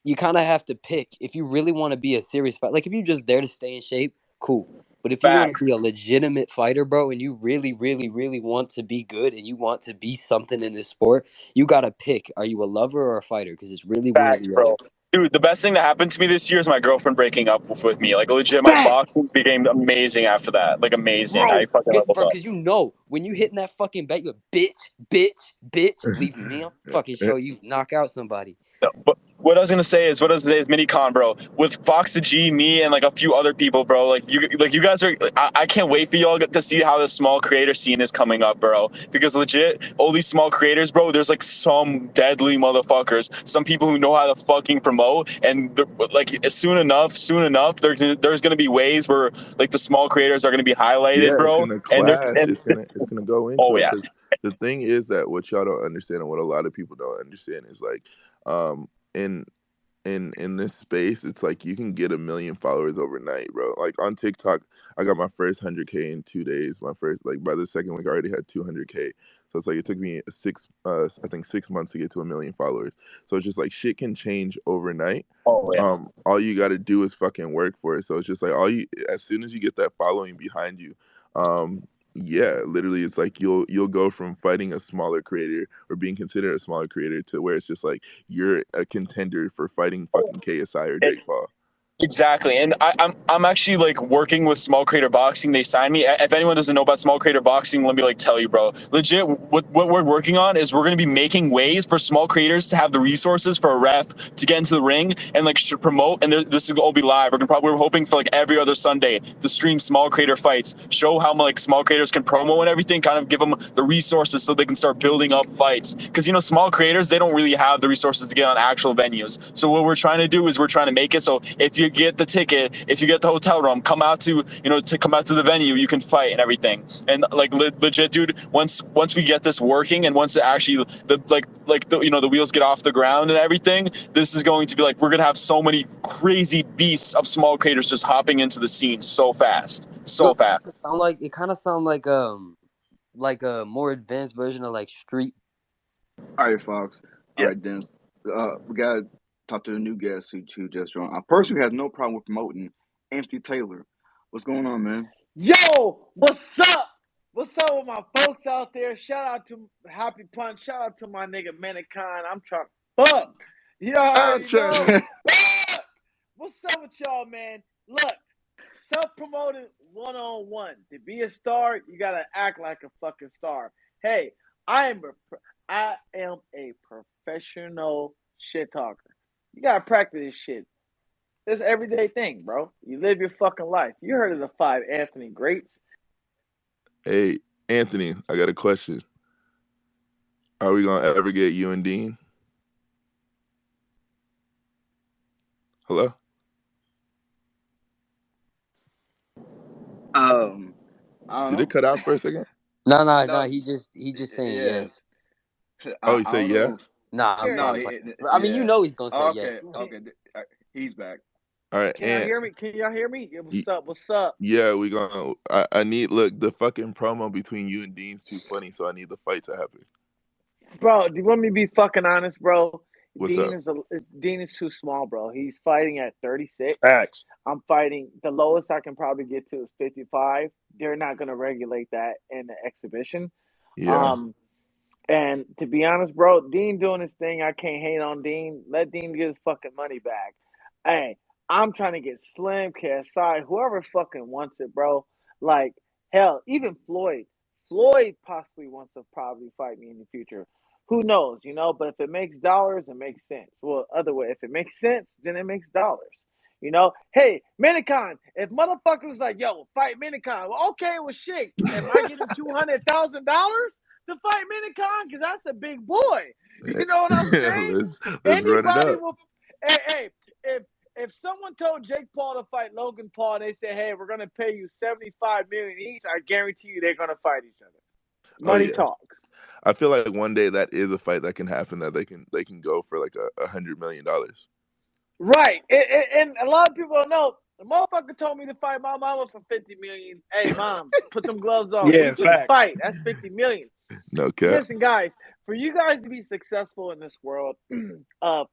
you kind of have to pick if you really want to be a serious fighter. Like if you're just there to stay in shape, cool. But if you want to Facts. be a legitimate fighter, bro, and you really, really, really want to be good and you want to be something in this sport, you gotta pick: are you a lover or a fighter? Because it's really one or Facts, the other. bro. Dude, the best thing that happened to me this year is my girlfriend breaking up with me. Like legit, my boxing Facts, became amazing after that. Like amazing. I bro. fucking leveled Bro, up. because when you hitting that fucking bet, you a bitch, bitch, bitch, leaving me. I'll fucking show you, knock out somebody. No, but what I was gonna say is Minicon, bro. With Fox the G, me, and like a few other people, bro. Like you guys are. I can't wait for y'all to see how the small creator scene is coming up, bro. Because legit, all these small creators, bro. There's like some deadly motherfuckers. Some people who know how to fucking promote, and like soon enough, there's gonna be ways where like the small creators are gonna be highlighted, Yeah, it's bro. gonna And clash. It's gonna go into oh it yeah, because the thing is that what y'all don't understand and what a lot of people don't understand is like, in in this space, it's like you can get 1 million followers overnight, bro. Like on TikTok, I got my first 100K in 2 days. My first like by the second week, I already had 200K. So it's like it took me I think 6 months to get to 1 million followers. So it's just like shit can change overnight. oh yeah. All you got to do is fucking work for it. So it's just like as soon as you get that following behind you, yeah, literally, it's like you'll go from fighting a smaller creator or being considered a smaller creator to where it's just like you're a contender for fighting fucking KSI or Jake Paul. Exactly, and I'm actually like working with Small Creator Boxing. They signed me. If anyone doesn't know about Small Creator Boxing, let me like tell you, bro. Legit, what we're working on is we're gonna be making ways for small creators to have the resources for a ref to get into the ring and like promote. And this is all be live. We're hoping for like every other Sunday to stream small creator fights, show how like small creators can promo and everything. Kind of give them the resources so they can start building up fights. Because small creators, they don't really have the resources to get on actual venues. So what we're trying to do is we're trying to make it so if you get the ticket, if you get the hotel room, come out to come out to the venue, you can fight and everything. And like legit, dude, once we get this working and once it actually the wheels get off the ground and everything, this is going to be like we're gonna have so many crazy beasts of small creators just hopping into the scene so fast, so fast. It kind of sound like a more advanced version of like Street. All right, Fox. All Yeah. right, Dennis. We gotta talk to the new guest who just joined. A person who has no problem with promoting, Anthony Taylor. What's going on, man? Yo, what's up? What's up with my folks out there? Shout out to Happy Punch. Shout out to my nigga Minikon. I'm trying to fuck. You already know. Fuck. What's up with y'all, man? Look, self-promoted one-on-one. To be a star, you gotta act like a fucking star. Hey, I am a professional shit talker. You gotta practice this shit. It's an everyday thing, bro. You live your fucking life. You heard of the 5 Anthony greats. Hey, Anthony, I got a question. Are we gonna ever get you and Dean? Hello? I don't Did know. it cut out for a second? No. He just saying Yeah. yes. Oh, you I say don't yeah? know. Nah, Here, No, I'm playing. I mean, yeah. he's gonna say yes. Okay. He's back. All right, can y'all and hear me? Can y'all hear me? Yeah, what's up? What's up? yeah, we gonna. I need look the fucking promo between you and Dean's too funny, so I need the fight to happen. Bro, do you want me to be fucking honest, bro? What's up? Dean is too small, bro. He's fighting at 36. Facts. I'm fighting the lowest I can probably get to is 55. They're not gonna regulate that in the exhibition. Yeah. Um, and to be honest, bro, Dean doing his thing. I can't hate on Dean. Let Dean get his fucking money back. Hey, I'm trying to get Slim, KSI, whoever fucking wants it, bro. Like, hell, even Floyd. Floyd possibly wants to probably fight me in the future. Who knows, But if it makes dollars, it makes sense. Well, other way, if it makes sense, then it makes dollars. Hey, Minikon, if motherfuckers like, yo, fight Minikon, well, okay, well, shit. Am I getting $200,000 to fight Minikon? Because that's a big boy. You know what I'm saying? let's run it Anybody up. will. Hey, if someone told Jake Paul to fight Logan Paul, they say, hey, we're gonna pay you $75 million each. I guarantee you, they're gonna fight each other. Oh Money yeah. talks. I feel like one day that is a fight that can happen. That they can go for like $100 million. Right, and a lot of people don't know. The motherfucker told me to fight my mama for $50 million. Hey, mom, put some gloves on. Yeah, We can facts. fight. That's $50 million. No cap. Listen, guys, for you guys to be successful in this world of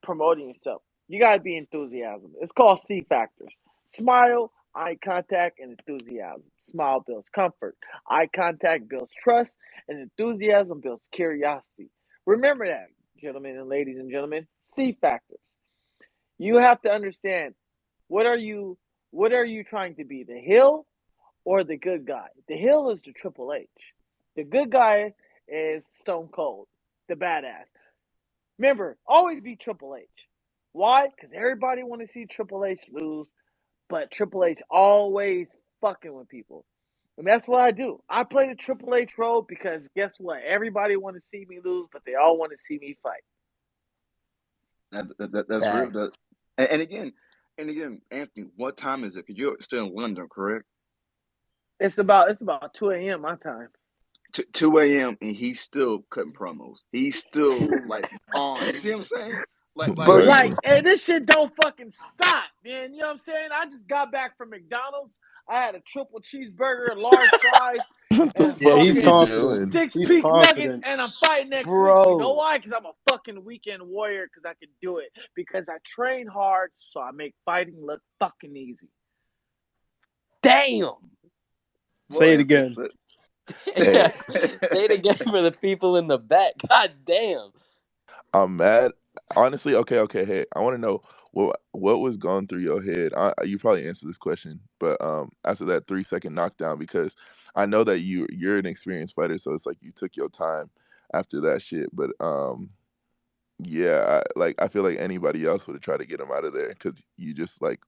promoting yourself, you got to be enthusiasm. It's called C factors: smile, eye contact, and enthusiasm. Smile builds comfort. Eye contact builds trust, and enthusiasm builds curiosity. Remember that, gentlemen and ladies and gentlemen. C factors. You have to understand what are you trying to be, the heel or the good guy? The heel is the Triple H. The good guy is Stone Cold, the badass. Remember, always be Triple H. Why? Because everybody want to see Triple H lose, but Triple H always fucking with people. And that's what I do. I play the Triple H role because guess what? Everybody want to see me lose, but they all want to see me fight. That's real. And again, Anthony, what time is it? Because you're still in London, correct? It's about 2 a.m. my time. 2 a.m. and he's still cutting promos. He's still like on. You see what I'm saying? Bro, Like, hey, this shit don't fucking stop, man. You know what I'm saying? I just got back from McDonald's. I had a triple cheeseburger, large fries, What the and a Yeah, fuck are he's you fucking confident. doing? He's six-piece nugget, confident. and I'm fighting next week. You know bro, why? Because I'm a fucking weekend warrior, because I can do it. Because I train hard, so I make fighting look fucking easy. damn. Say it again. Yeah. Say it again for the people in the back. God damn. I'm mad. Honestly, okay. Hey, I want to know what was going through your head? You probably answered this question, but after that 3-second knockdown, because I know that you're an experienced fighter, so it's like you took your time after that shit. But yeah, I feel like anybody else would have tried to get him out of there because you just like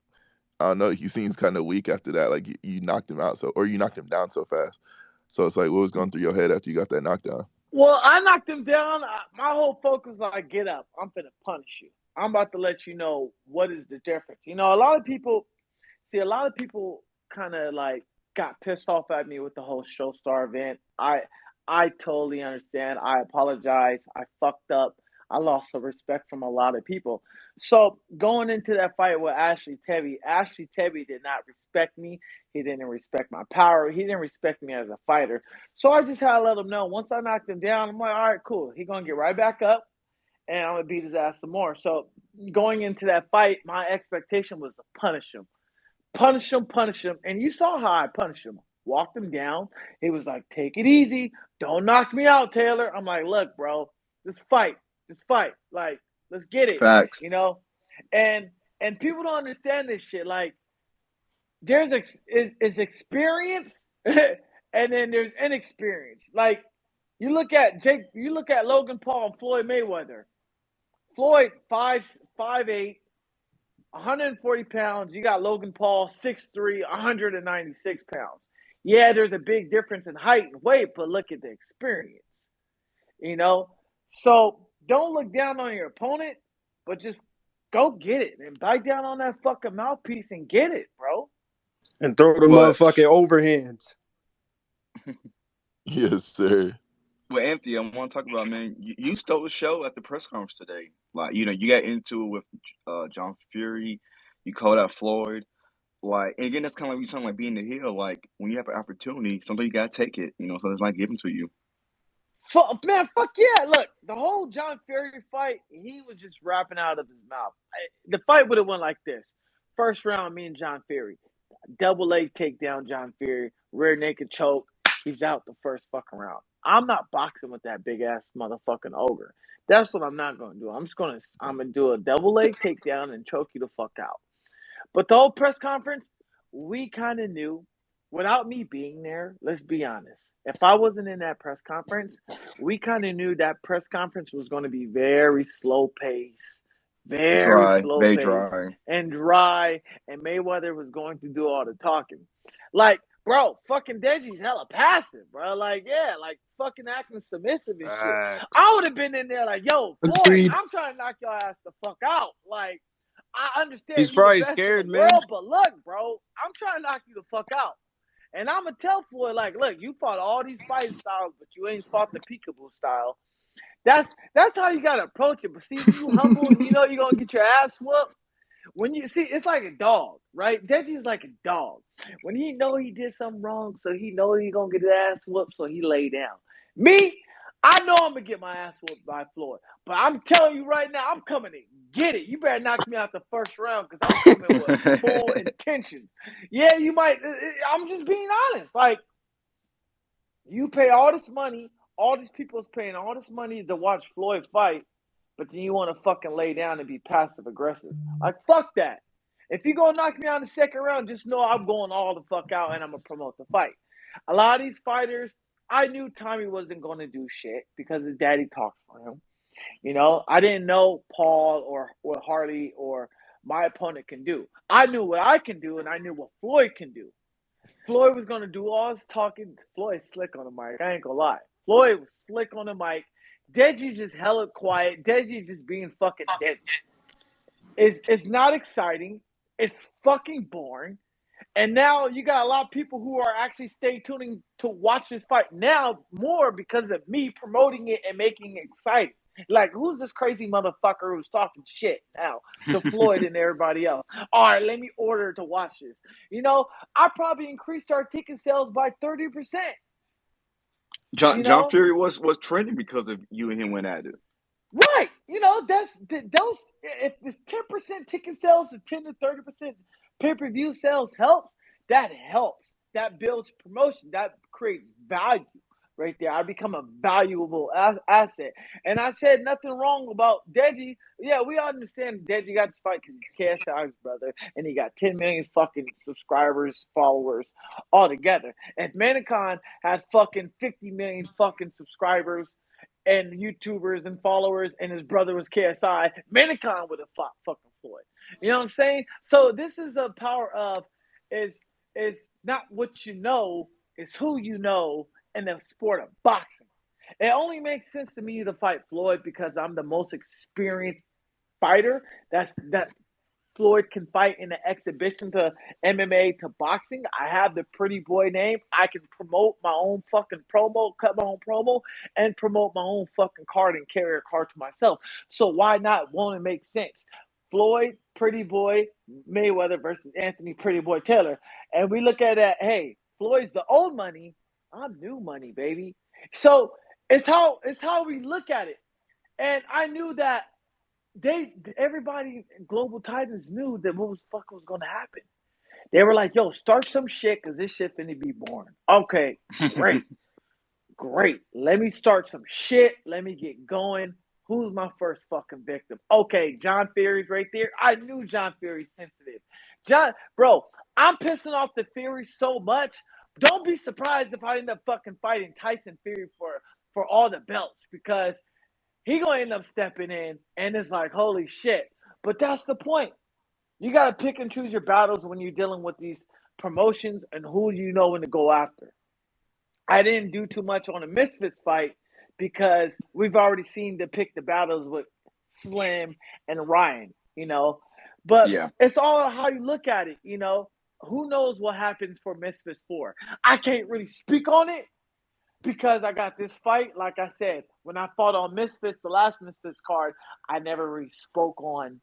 I don't know. He seems kind of weak after that. Like you knocked him out or you knocked him down so fast. So it's like, what was going through your head after you got that knockdown? Well, I knocked him down. My whole focus was like, get up. I'm finna punish you. I'm about to let you know what is the difference. You know, a lot of people kind of like got pissed off at me with the whole Showstar event. I totally understand. I apologize. I fucked up. I lost some respect from a lot of people. So going into that fight with Ashley Tebby did not respect me. He didn't respect my power. He didn't respect me as a fighter. So I just had to let him know. Once I knocked him down, I'm like, all right, cool. He's gonna get right back up, and I'm gonna beat his ass some more. So going into that fight, my expectation was to punish him. Punish him. And you saw how I punished him. Walked him down. He was like, take it easy. Don't knock me out, Taylor. I'm like, look, bro, just fight. Just fight. Like, let's get it. Facts. You know? And people don't understand this shit. Like, there's is experience and then there's inexperience. Like, you look at Logan Paul and Floyd Mayweather. Floyd 5'8", 140 pounds. You got Logan Paul, 6'3", 196 pounds. Yeah, there's a big difference in height and weight, but look at the experience. You know? So don't look down on your opponent, but just go get it and bite down on that fucking mouthpiece and get it, bro. And throw the But motherfucking overhands. Yes, sir. well, Anthony, I want to talk about, man. You stole the show at the press conference today. Like, you got into it with John Fury. You called out Floyd. Like, and again, that's kind of like you sound like being the heel. Like, when you have an opportunity, sometimes you gotta take it. So it's not given to you. Man, fuck yeah. Look, the whole John Fury fight, he was just rapping out of his mouth. The fight would have went like this. First round, me and John Fury. Double leg takedown, John Fury. Rear naked choke. He's out the first fucking round. I'm not boxing with that big ass motherfucking ogre. That's what I'm not gonna do. I'm gonna do a double leg takedown and choke you the fuck out. But the whole press conference, we kind of knew, without me being there, let's be honest. If I wasn't in that press conference, we kind of knew that press conference was going to be very slow paced, Very dry. and dry, and Mayweather was going to do all the talking. Like, bro, fucking Deji's hella passive, bro. Like, yeah, like fucking acting submissive and shit. I would have been in there like, yo, Floyd, Agreed. I'm trying to knock your ass the fuck out. Like, I understand He's you the probably best scared, in the man. world, but look, bro, I'm trying to knock you the fuck out. And I'm going to tell Floyd, like, look, you fought all these fighting styles, but you ain't fought the peekaboo style. That's how you got to approach it. But see, when you humble and you know you're going to get your ass whooped, when you see, it's like a dog, right? Deji is like a dog. When he know he did something wrong, so he know he going to get his ass whooped, so he lay down. Me, I know I'm going to get my ass whooped by Floyd. But I'm telling you right now, I'm coming to get it. You better knock me out the first round because I'm coming with full intention. Yeah, you might. I'm just being honest. Like, you pay all this money, all these people's paying all this money to watch Floyd fight, but then you want to fucking lay down and be passive aggressive. Like, fuck that. If you gonna knock me out in the second round, just know I'm going all the fuck out and I'm gonna promote the fight. A lot of these fighters, I knew Tommy wasn't gonna do shit because his daddy talks for him. I didn't know Paul or what Harley or my opponent can do. I knew what I can do and I knew what Floyd can do. Floyd was gonna do all his talking. Floyd's slick on the mic. I ain't gonna lie. Floyd was slick on the mic. Deji's just hella quiet. Deji's just being fucking Deji. It's not exciting. It's fucking boring. And now you got a lot of people who are actually stay tuning to watch this fight now more because of me promoting it and making it exciting. Like, who's this crazy motherfucker who's talking shit now to Floyd and everybody else? All right, let me order to watch this. I probably increased our ticket sales by 30%. John Fury was trending because of you and him went at it. Right. That's those. If this 10% ticket sales to 10 to 30% pay-per-view sales helps, that helps. That builds promotion. That creates value right there. I become a valuable asset. And I said nothing wrong about Deji. Yeah, we understand Deji got this fight because he's KSI's brother, and he got 10 million fucking subscribers, followers all together. If Minikon had fucking 50 million fucking subscribers and YouTubers and followers, and his brother was KSI, Minikon would have fought fucking Floyd. You know what I'm saying? So this is the power of is not what you know, it's who you know in the sport of boxing. It only makes sense to me to fight Floyd because I'm the most experienced fighter. That Floyd can fight in the exhibition to MMA to boxing. I have the pretty boy name. I can promote my own fucking promo, cut my own promo, and promote my own fucking card and carry a card to myself. So why not? Won't it make sense? Floyd, Pretty Boy Mayweather versus Anthony Pretty Boy Taylor. And we look at that, hey, Floyd's the old money. I'm new money, baby. So it's how we look at it. And I knew that everybody Global Titans knew that what was fuck was gonna happen. They were like, yo, start some shit because this shit finna be boring. Okay, great. Great. Let me start some shit. Let me get going. Who's my first fucking victim? Okay, John Fury's right there. I knew John Fury's sensitive. Bro, I'm pissing off the Fury so much. Don't be surprised if I end up fucking fighting Tyson Fury for all the belts because he gonna end up stepping in and it's like, holy shit. But that's the point. You gotta pick and choose your battles when you're dealing with these promotions and who you know when to go after. I didn't do too much on the Misfits fight because we've already seen to pick the battles with Slim and Ryan, you know. But Yeah. it's all how you look at it, you know. Who knows what happens for Misfits 4? I can't really speak on it because I got this fight. Like I said, when I fought on Misfits, the last Misfits card, I never really spoke on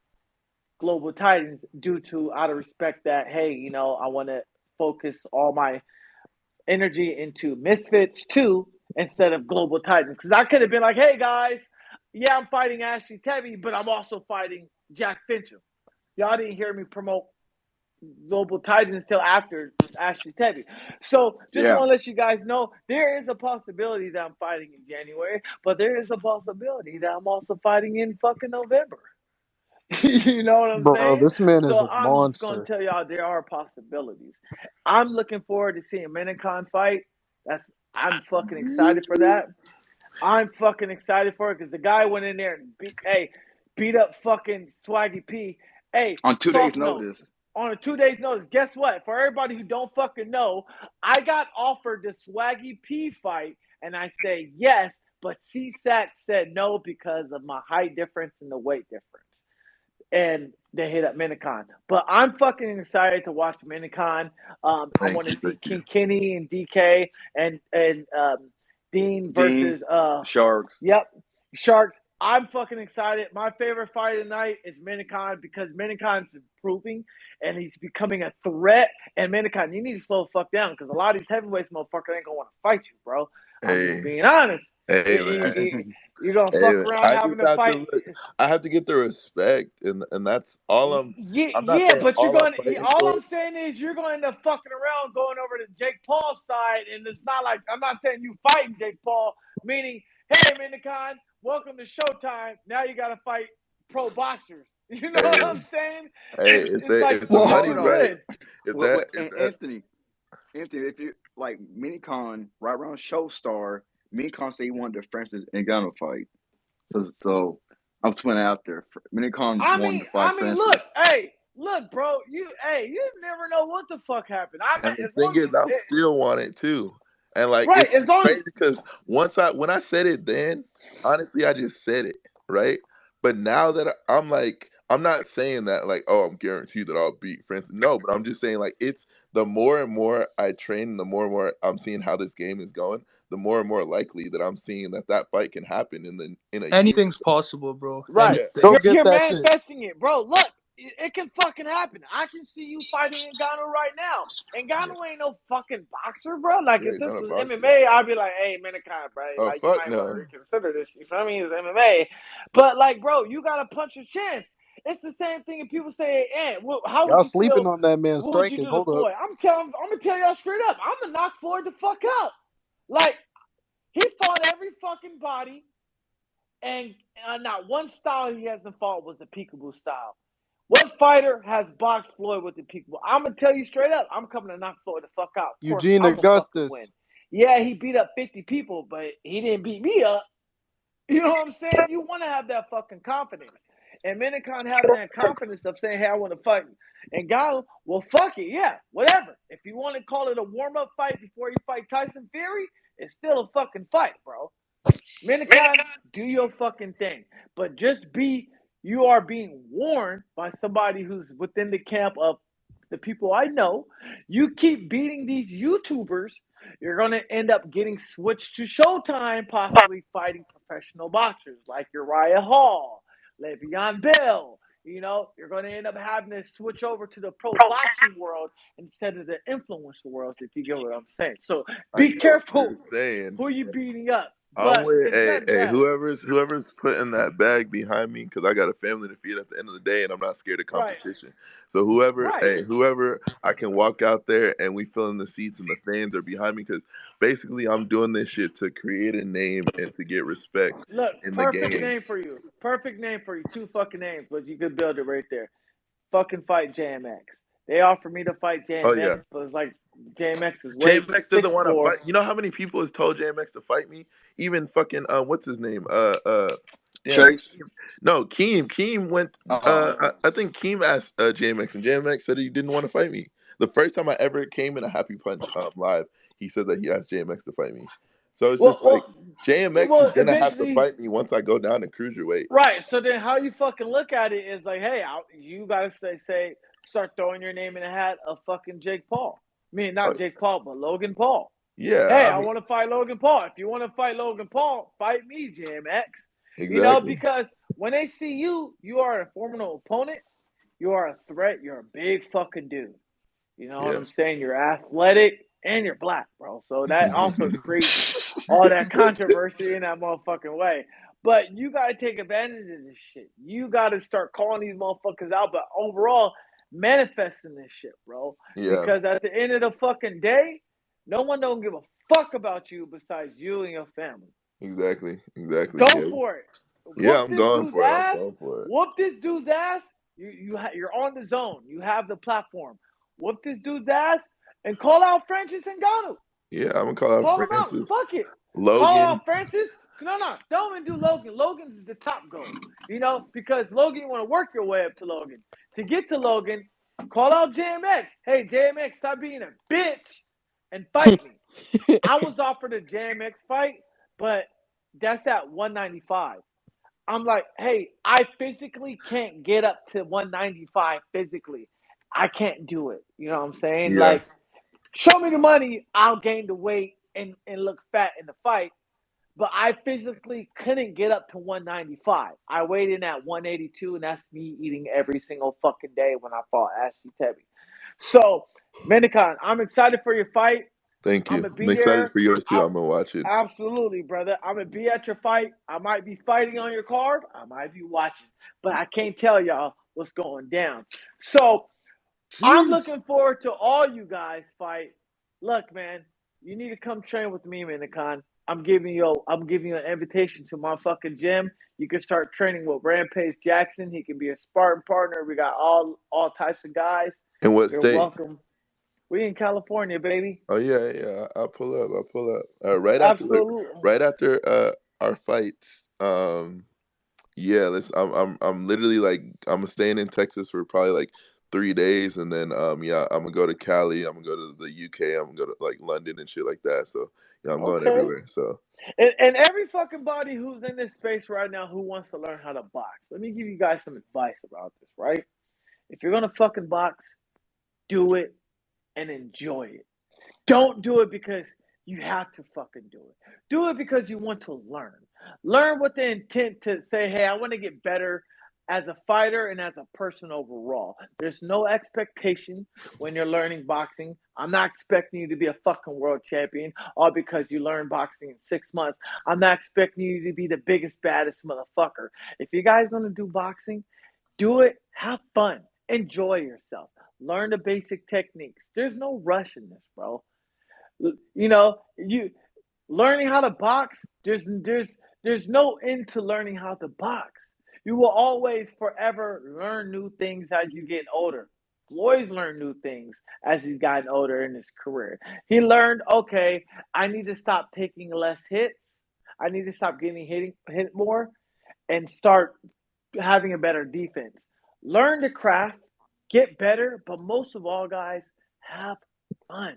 Global Titans due to out of respect that, hey, you know, I want to focus all my energy into Misfits 2 instead of Global Titans. Because I could have been like, hey guys, yeah, I'm fighting Ashley Tebby, but I'm also fighting Jack Fincham. Y'all didn't hear me promote Global Titans until after Ashley Tebby. So just Yeah. want to let you guys know there is a possibility that I'm fighting in January, but there is a possibility that I'm also fighting in fucking November. You know what I'm Bro, saying? this man is So a I'm just gonna monster. tell y'all there are possibilities. I'm looking forward to seeing Minikon fight. I'm fucking excited for that. I'm fucking excited for it because the guy went in there and beat up fucking Swaggy P. Hey, On 2 days' soft note. notice. On a 2 days notice, guess what? For everybody who don't fucking know, I got offered the Swaggy P fight, and I say yes, but CSAC said no because of my height difference and the weight difference. And they hit up Minikon. But I'm fucking excited to watch Minikon. I Thank want to you, see thank you. King Kenny and DK and Dean Dean, versus Sharks. yep, Sharks. I'm fucking excited. My favorite fight tonight is Minikon because Minikon's improving and he's becoming a threat. And Minikon, you need to slow the fuck down because a lot of these heavyweights motherfuckers ain't gonna want to fight you, bro. I'm just Hey, being honest. hey, man. You're gonna Hey, fuck man. around I having just to have to fight. look. I have to get the respect, and that's all I'm. Yeah, I'm not yeah, saying but you're all I'm going. fighting All for. I'm saying is you're going to end up fucking around, going over to Jake Paul's side, and it's not like I'm not saying you fighting Jake Paul, meaning, hey, Minikon, welcome to Showtime. Now you got to fight pro boxers. You know what Hey, I'm saying? hey, It's like if the Well, it's hold money's too on. right, good. if that, Anthony, if you like Minicon right around Showstar, Minicon say he wanted the Francis Ngannou fight. So I'm just putting it out there. Minicon wanted to fight I mean, look, Francis. hey, look, bro, you never know what the fuck happened. I and the as thing long is, I still want it too. And like right, as it's long as crazy because when I said it then, honestly, I just said it, right? But now that I'm like, I'm not saying that like, oh, I'm guaranteed that I'll beat Francis. No, but I'm just saying like it's the more and more I train, the more and more I'm seeing how this game is going, the more and more likely that I'm seeing that fight can happen in a year. Anything's possible, bro. right. Yeah, Anything. Go You're get you're that shit. manifesting it, bro. Look, it can fucking happen. I can see you fighting Ngannou right now. yeah, Ngannou ain't no fucking boxer, bro. Like yeah. if He's not this a was boxer. MMA, I'd be like, hey, Minikon, bro, Oh like you fuck might want to no. reconsider this. You feel me? It's MMA, but like, bro, you gotta punch your chance. It's the same thing if people say, hey, how would Y'all you sleeping feel? on that man's What would you striking. do to Hold up. Floyd? I'm gonna tell y'all straight up. I'm gonna knock Floyd the fuck out. Like He fought every fucking body, and not one style he hasn't fought was the peekaboo style. What fighter has boxed Floyd with the peekaboo? I'm gonna tell you straight up, I'm coming to knock Floyd the fuck out. Of course, Eugene I'm gonna fucking win. Augustus. Yeah, he beat up 50 people, but he didn't beat me up. You know what I'm saying? You want to have that fucking confidence. And Minikon having that confidence of saying, hey, I want to fight. And Galo, well, fuck it. Yeah, whatever. If you want to call it a warm-up fight before you fight Tyson Fury, it's still a fucking fight, bro. Minikon, do your fucking thing. But you are being warned by somebody who's within the camp of the people I know. You keep beating these YouTubers, you're going to end up getting switched to Showtime, possibly fighting professional boxers like Uriah Hall, Le'Veon Bell. You're going to end up having to switch over to the pro boxing world instead of the influencer world, if you get what I'm saying. So I be get what you're careful saying. who you beating up. I'm But with it's not that. whoever's putting that bag behind me, because I got a family to feed at the end of the day, and I'm not scared of Right, competition. So whoever right. whoever I can walk out there and we fill in the seats and the fans are behind me, because basically I'm doing this shit to create a name and to get respect Look, in the perfect game. name for you. Perfect name for you. Two fucking names, but you could build it right there. Fucking fight JMX. They offered me to fight Oh JMX, yeah, but it's like JMX's weight. He's JMX doesn't want to 6'4". fight. You know how many people has told JMX to fight me? Even fucking what's his name? Damn. Chase. Keem. No, Keem went. Oh, I think Keem asked JMX, and JMX said he didn't want to fight me. The first time I ever came in a Happy Punch live, he said that he asked JMX to fight me. So it's Well, just like well, JMX is well. gonna have to Eventually, fight me once I go down to cruiserweight. right. So then, how you fucking look at it is like, hey, you gotta say, start throwing your name in the hat of fucking Jake Paul. I mean, Uh, not Jake Paul, but Logan Paul. yeah, Hey, I I mean want to fight Logan Paul. If you want to fight Logan Paul, fight me, JMX. exactly. Because when they see you, you are a formidable opponent. You are a threat. You're a big fucking dude. You know what Yeah. I'm saying? You're athletic and you're black, bro. So that also creates all that controversy in that motherfucking way. But you gotta take advantage of this shit. You gotta start calling these motherfuckers out, but overall, manifesting this shit, bro. Yeah. Because at the end of the fucking day, no one don't give a fuck about you besides you and your family. Exactly. Exactly. Go Yeah. for it. Yeah. Whoop I'm this going dude's for it. I'm ass. going for it. Whoop this dude's ass. You're on the zone. You have the platform. Whoop this dude's ass and call out Francis Ngannou. Yeah, I'm gonna call out Call him out. Francis, Fuck it. Call Logan. out Francis. No. Don't even do Logan. Logan's the top goal. Because Logan, you want to work your way up to Logan. To get to Logan, call out JMX. Hey, JMX, stop being a bitch and fight me. I was offered a JMX fight, but that's at 195. I'm like, hey, I physically can't get up to 195 physically. I can't do it. You know what I'm saying? Yeah, Like, show me the money, I'll gain the weight and look fat in the fight. But I physically couldn't get up to 195. I weighed in at 182, and that's me eating every single fucking day when I fought Ashley Tebby. So, Minikon, I'm excited for your fight. thank I'm you. gonna I'm be excited there. for yours too. I, I'm gonna watch it. Absolutely, brother. I'm gonna be at your fight. I might be fighting on your card. I might be watching, but I can't tell y'all what's going down. So I'm Jeez. looking forward to all you guys fight. Look, man, you need to come train with me, Minikon. I'm giving you an invitation to my fucking gym. You can start training with Rampage Jackson. He can be a sparring partner. We got all types of guys. In what You're state? welcome. We in California, baby. Oh yeah, yeah. I'll pull up. I'll pull up. Absolutely. Right after our fights. Yeah. I'm literally like I'm staying in Texas for probably like 3 days, and then yeah, I'm gonna go to Cali. I'm gonna go to the UK. I'm gonna go to like London and shit like that. So yeah, I'm going Okay. everywhere. So And every fucking body who's in this space right now who wants to learn how to box, let me give you guys some advice about this, right? If you're gonna fucking box, do it and enjoy it. Don't do it because you have to fucking do it. Do it because you want to learn. Learn with the intent to say, hey, I want to get better as a fighter and as a person overall. There's no expectation when you're learning boxing. I'm not expecting you to be a fucking world champion all because you learned boxing in 6 months. I'm not expecting you to be the biggest, baddest motherfucker. If you guys want to do boxing, do it, have fun, enjoy yourself, learn the basic techniques. There's no rush in this, bro. You know, you Learning how to box, there's no end to learning how to box. You will always forever learn new things as you get older. Floyd's learned new things as he's gotten older in his career. He learned, okay, I need to stop taking less hits. I need to stop getting hit more and start having a better defense. Learn the craft, get better, but most of all, guys, have fun.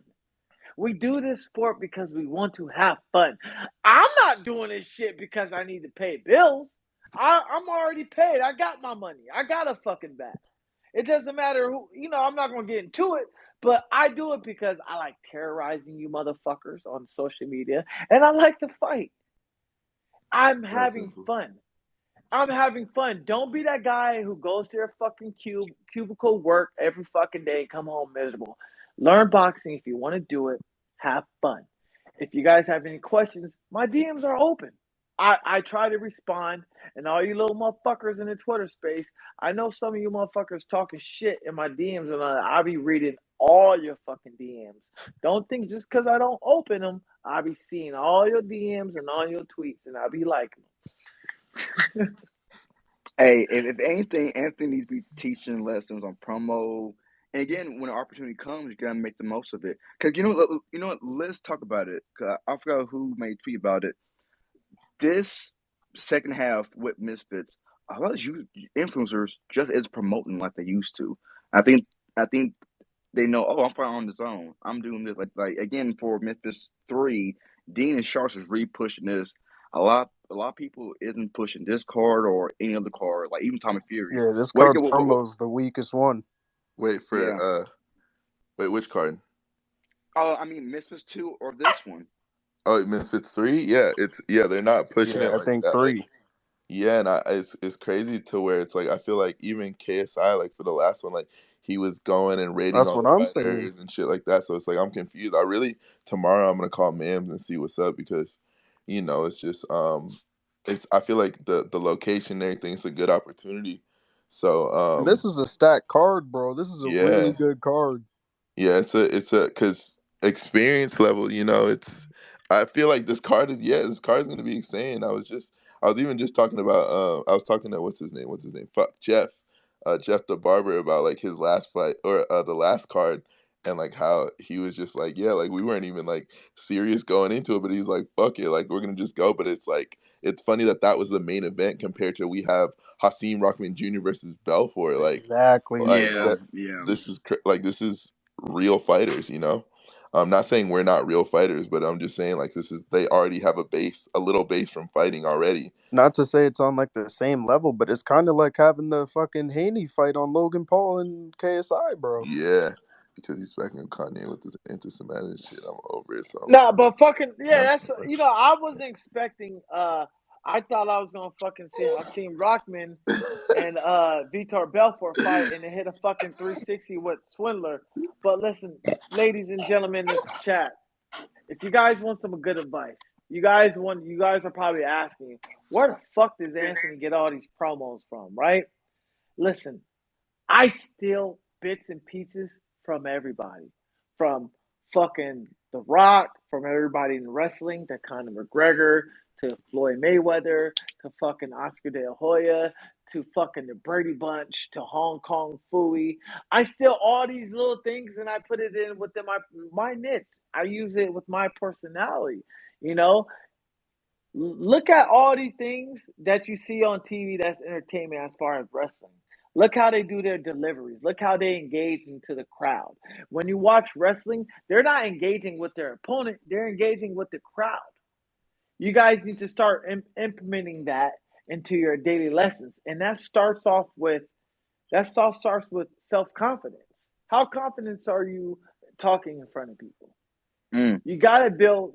We do this sport because we want to have fun. I'm not doing this shit because I need to pay bills. I'm already paid. I got my money. I got a fucking bat. It doesn't matter who, I'm not going to get into it, but I do it because I like terrorizing you motherfuckers on social media and I like to fight. I'm That's having simple. fun. I'm having fun. Don't be that guy who goes to your fucking cubicle work every fucking day and come home miserable. Learn boxing if you want to do it. Have fun. If you guys have any questions, my DMs are open. I try to respond, and all you little motherfuckers in the Twitter space, I know some of you motherfuckers talking shit in my DMs, and I'll be reading all your fucking DMs. Don't think just because I don't open them, I'll be seeing all your DMs and all your tweets, and I'll be liking them. Hey, if anything, Anthony needs to be teaching lessons on promo. And again, when the opportunity comes, you gotta make the most of it. Cause you know what? Let's talk about it. 'Cause I forgot who made a tweet about it. This second half with Misfits, a lot of you influencers just is promoting like they used to. I think I think they know. Oh, I'm probably on the zone. I'm doing this. Like again for Memphis 3, Dean and Sharks is really pushing this. A lot of people isn't pushing this card or any other card. Like even Tommy Fury. Yeah, this Wait, card's promo is the weakest one. Wait yeah. for wait, which card? Oh, I mean Misfits 2 or this one. Oh, Misfits 3? Yeah, they're not pushing Yeah, it I like think that. Like, 3. yeah, and it's crazy to where it's like I feel like even KSI, like for the last one, like he was going and rating That's all what the I'm saying. fighters and shit like that. So it's like I'm confused. I really tomorrow I'm gonna call Mams and see what's up because, it's just it's I feel like the location and everything's a good opportunity. So And this is a stacked card, bro. This is a yeah. really good card. Yeah, it's a because experience level, I feel like this card is gonna be insane. I was even just talking about I was talking to what's his name? Fuck Jeff the barber about like his last fight or the last card and like how he was just like, yeah, like we weren't even like serious going into it, but he's like, fuck it, like we're gonna just go. But it's like it's funny that was the main event compared to we have Hakeem Rockman Jr. versus Belfort. Exactly. Like Yeah, that yeah. this is real fighters. I'm not saying we're not real fighters, but I'm just saying like they already have a little base from fighting already. Not to say it's on like the same level, but it's kind of like having the fucking Haney fight on Logan Paul and KSI, bro. Yeah, because he's back in Kanye with this anti-Semitic shit. I'm over it, so I'm No, but fucking yeah, not that's too much. I wasn't expecting. I thought I was gonna fucking see Hakeem Rockman and Vitor Belfort fight and they hit a fucking 360 with Swindler. But listen, ladies and gentlemen, in this chat, if you guys want some good advice, you guys are probably asking, where the fuck does Anthony get all these promos from, right? Listen, I steal bits and pieces from everybody. From fucking The Rock, from everybody in wrestling, to Conor McGregor, to Floyd Mayweather, to fucking Oscar De La Hoya, to fucking the Brady Bunch, to Hong Kong Fooey. I steal all these little things and I put it in within my niche. I use it with my personality. You know, look at all these things that you see on TV that's entertainment as far as wrestling. Look how they do their deliveries. Look how they engage into the crowd. When you watch wrestling, they're not engaging with their opponent, they're engaging with the crowd. You guys need to start implementing that into your daily lessons. And that starts with self-confidence. How confident are you talking in front of people? Mm. You gotta build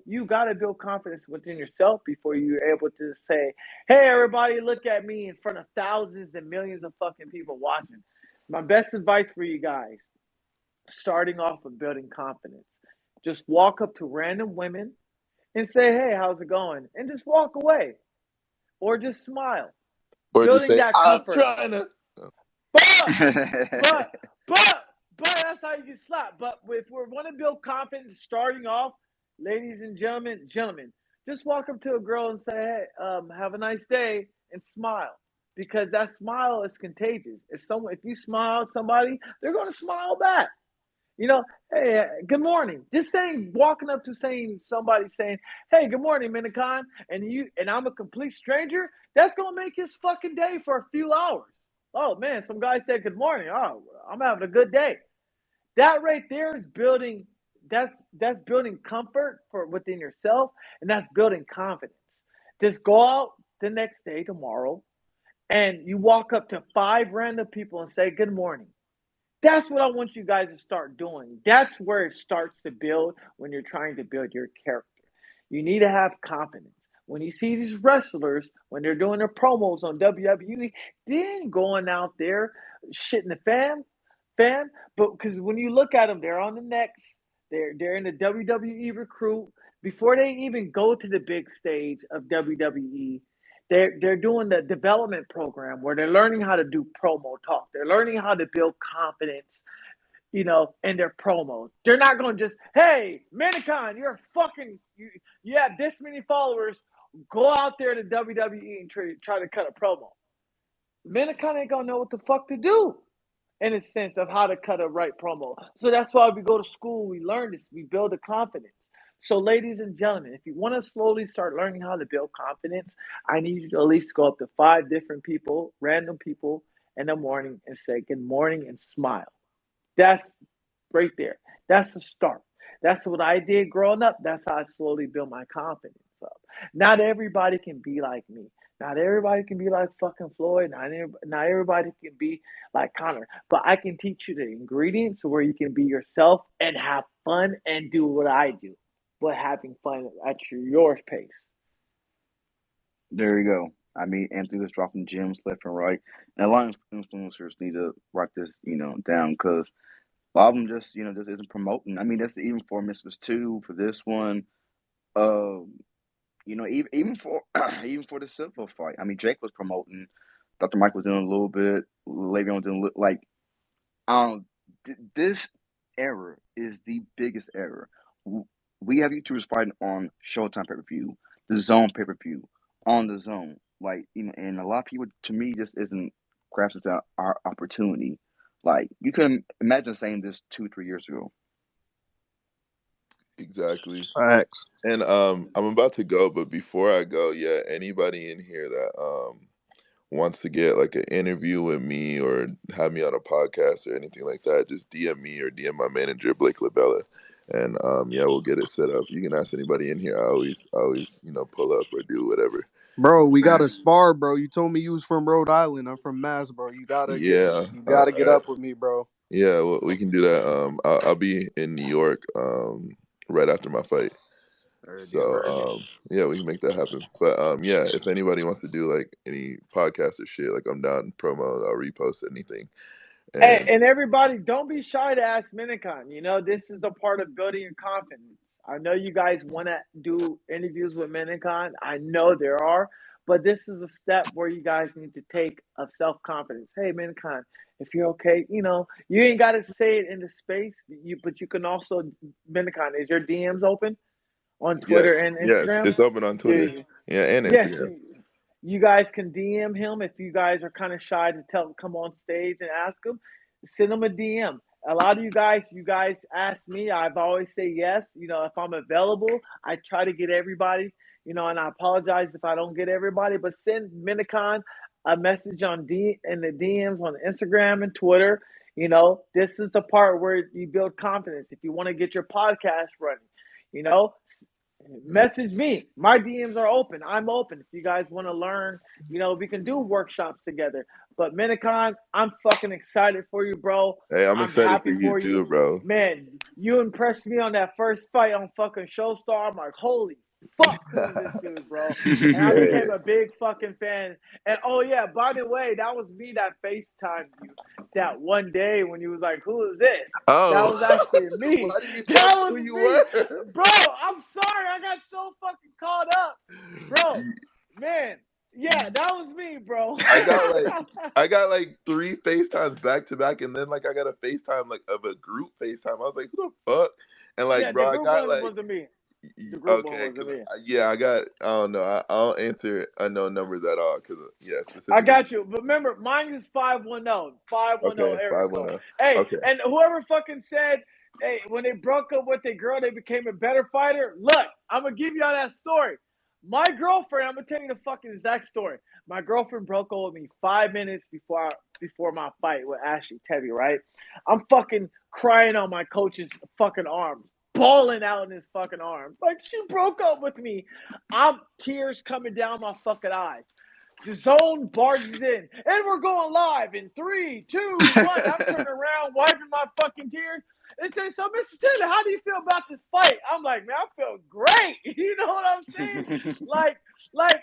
confidence within yourself before you're able to say, hey everybody, look at me in front of thousands and millions of fucking people watching. My best advice for you guys, starting off with building confidence. Just walk up to random women and say, hey, how's it going? And just walk away. Or just smile. Or just Building say that I'm comfort. trying to. But but but that's how you get slapped. But if we want to build confidence starting off, ladies and gentlemen, Just walk up to a girl and say, "Hey, have a nice day," and smile, because that smile is contagious. If you smile at somebody, they're going to smile back. You know, hey, good morning. Just saying, walking up to somebody saying, "Hey, good morning, Minikon," and I'm a complete stranger. That's gonna make his fucking day for a few hours. Oh man, some guy said good morning. Oh, I'm having a good day. That right there is building. That's building comfort for within yourself, and that's building confidence. Just go out the next day, tomorrow, and you walk up to 5 random people and say good morning. That's what I want you guys to start doing. That's where it starts to build when you're trying to build your character. You need to have confidence. When you see these wrestlers, when they're doing their promos on WWE, they ain't going out there shitting the fan. But because when you look at them, they're on the next. They're in the WWE recruit before they even go to the big stage of WWE. They're doing the development program where they're learning how to do promo talk. They're learning how to build confidence, in their promos. They're not going to just, "Hey, Minikon, you have this many followers. Go out there to WWE and try to cut a promo." Minikon ain't going to know what the fuck to do in a sense of how to cut a right promo. So that's why we go to school, we learn this, we build the confidence. So, ladies and gentlemen, if you want to slowly start learning how to build confidence, I need you to at least go up to 5 different people, random people, in the morning and say good morning and smile. That's right there. That's the start. That's what I did growing up. That's how I slowly built my confidence up. Not everybody can be like me. Not everybody can be like fucking Floyd. Not everybody can be like Connor. But I can teach you the ingredients where you can be yourself and have fun and do what I do, but having fun at your pace. There you go. I mean, Anthony was dropping gems left and right, and a lot of influencers need to write this, down because a lot of them just isn't promoting. I mean, that's even for Misfits 2 for this one. Um, even for even for the Silva fight. I mean, Jake was promoting. Dr. Mike was doing a little bit. Le'Veon was doing like this era is the biggest era. We have YouTubers fighting on Showtime pay per view, the Zone pay per view, on the Zone. Like and a lot of people to me just isn't grasping our opportunity. Like you couldn't imagine saying this 2-3 years ago. Exactly. Facts. And I'm about to go, but before I go, yeah, anybody in here that wants to get like an interview with me or have me on a podcast or anything like that, just DM me or DM my manager Blake Labella, and yeah, we'll get it set up. You can ask anybody in here. I always pull up or do whatever. Bro, we got to spar, bro. You told me you was from Rhode Island. I'm from Mass, bro. You gotta Yeah, get up with me, bro. yeah, well, we can do that. I'll be in New York right after my fight. So yeah, we can make that happen. But yeah, if anybody wants to do like any podcast or shit, like I'm down promo, I'll repost anything. Hey, And and everybody, don't be shy to ask Minikon. This is the part of building your confidence. I know you guys want to do interviews with Minikon. I know there are, but this is a step where you guys need to take of self confidence. Hey, Minikon, if you're okay, you ain't got to say it in the space. But you can also, Minikon, is your DMs open on Twitter yes, and yes, Instagram? it's open on Twitter, You, yeah, and yes, Instagram. you guys can DM him if you guys are kind of shy to come on stage and ask him. Send him a DM. A lot of you guys ask me. I've always say yes. If I'm available, I try to get everybody. And I apologize if I don't get everybody. But send Minikon a message in the DMs on Instagram and Twitter. This is the part where you build confidence. If you want to get your podcast running, you know, message me. My DMs are open. I'm open. If you guys want to learn, we can do workshops together. But Minikon, I'm fucking excited for you, bro. Hey, I'm I'm excited for happy you for you. too, bro. Man, you impressed me on that first fight on fucking Showstar. I'm like, holy fuck, who's this dude, bro? And I Hey, became a big fucking fan. And oh yeah, by the way, that was me that FaceTimed you that one day when you was like, who is this? That oh, was actually me. why didn't you tell That me was who you me. were? Bro, I'm sorry. I got so fucking caught up. Bro, man. Yeah, that was me, bro. I got like 3 FaceTimes back to back, and then like I got a FaceTime like of a group FaceTime. I was like, who the fuck? And like, Yeah, bro, the I group got one like wasn't me. The group one Okay, wasn't because me. yeah, I don't know. I don't answer unknown numbers at all. Because yeah, I specifically. got you. But remember, mine is 510. 510 Okay, area code. 510. Hey, Okay. and whoever fucking said, hey, when they broke up with their girl, they became a better fighter. Look, I'm going to give y'all that story. My girlfriend, I'm going to tell you the fucking exact story. My girlfriend broke up with me 5 minutes before my fight with Ashley Tevye, right? I'm fucking crying on my coach's fucking arms, bawling out in his fucking arms. Like, she broke up with me. I'm tears coming down my fucking eyes. The zone barges in, and we're going live in 3, 2, 1. I'm turning around, wiping my fucking tears, and say, "So, Mr. Taylor, how do you feel about this fight?" I'm like, "Man, I feel great." You know what I'm saying?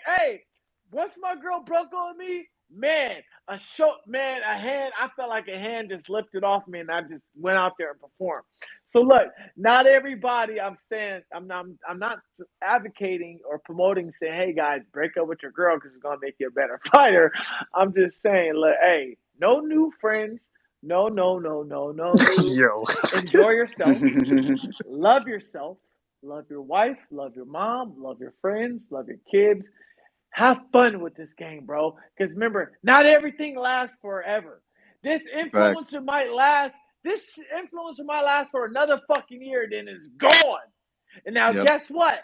Hey, once my girl broke on me, man, a hand. I felt like a hand just lifted off me, and I just went out there and performed. So look, not everybody. I'm saying I'm not advocating or promoting saying, "Hey guys, break up with your girl because it's gonna make you a better fighter." I'm just saying, look, hey, no new friends, no new. Yo. Enjoy yourself, love yourself, love your wife, love your mom, love your friends, love your kids. Have fun with this game, bro. Because remember, not everything lasts forever. This Facts. influencer might last. This influencer might last for another fucking year, then it's gone. And now, Yep. guess what?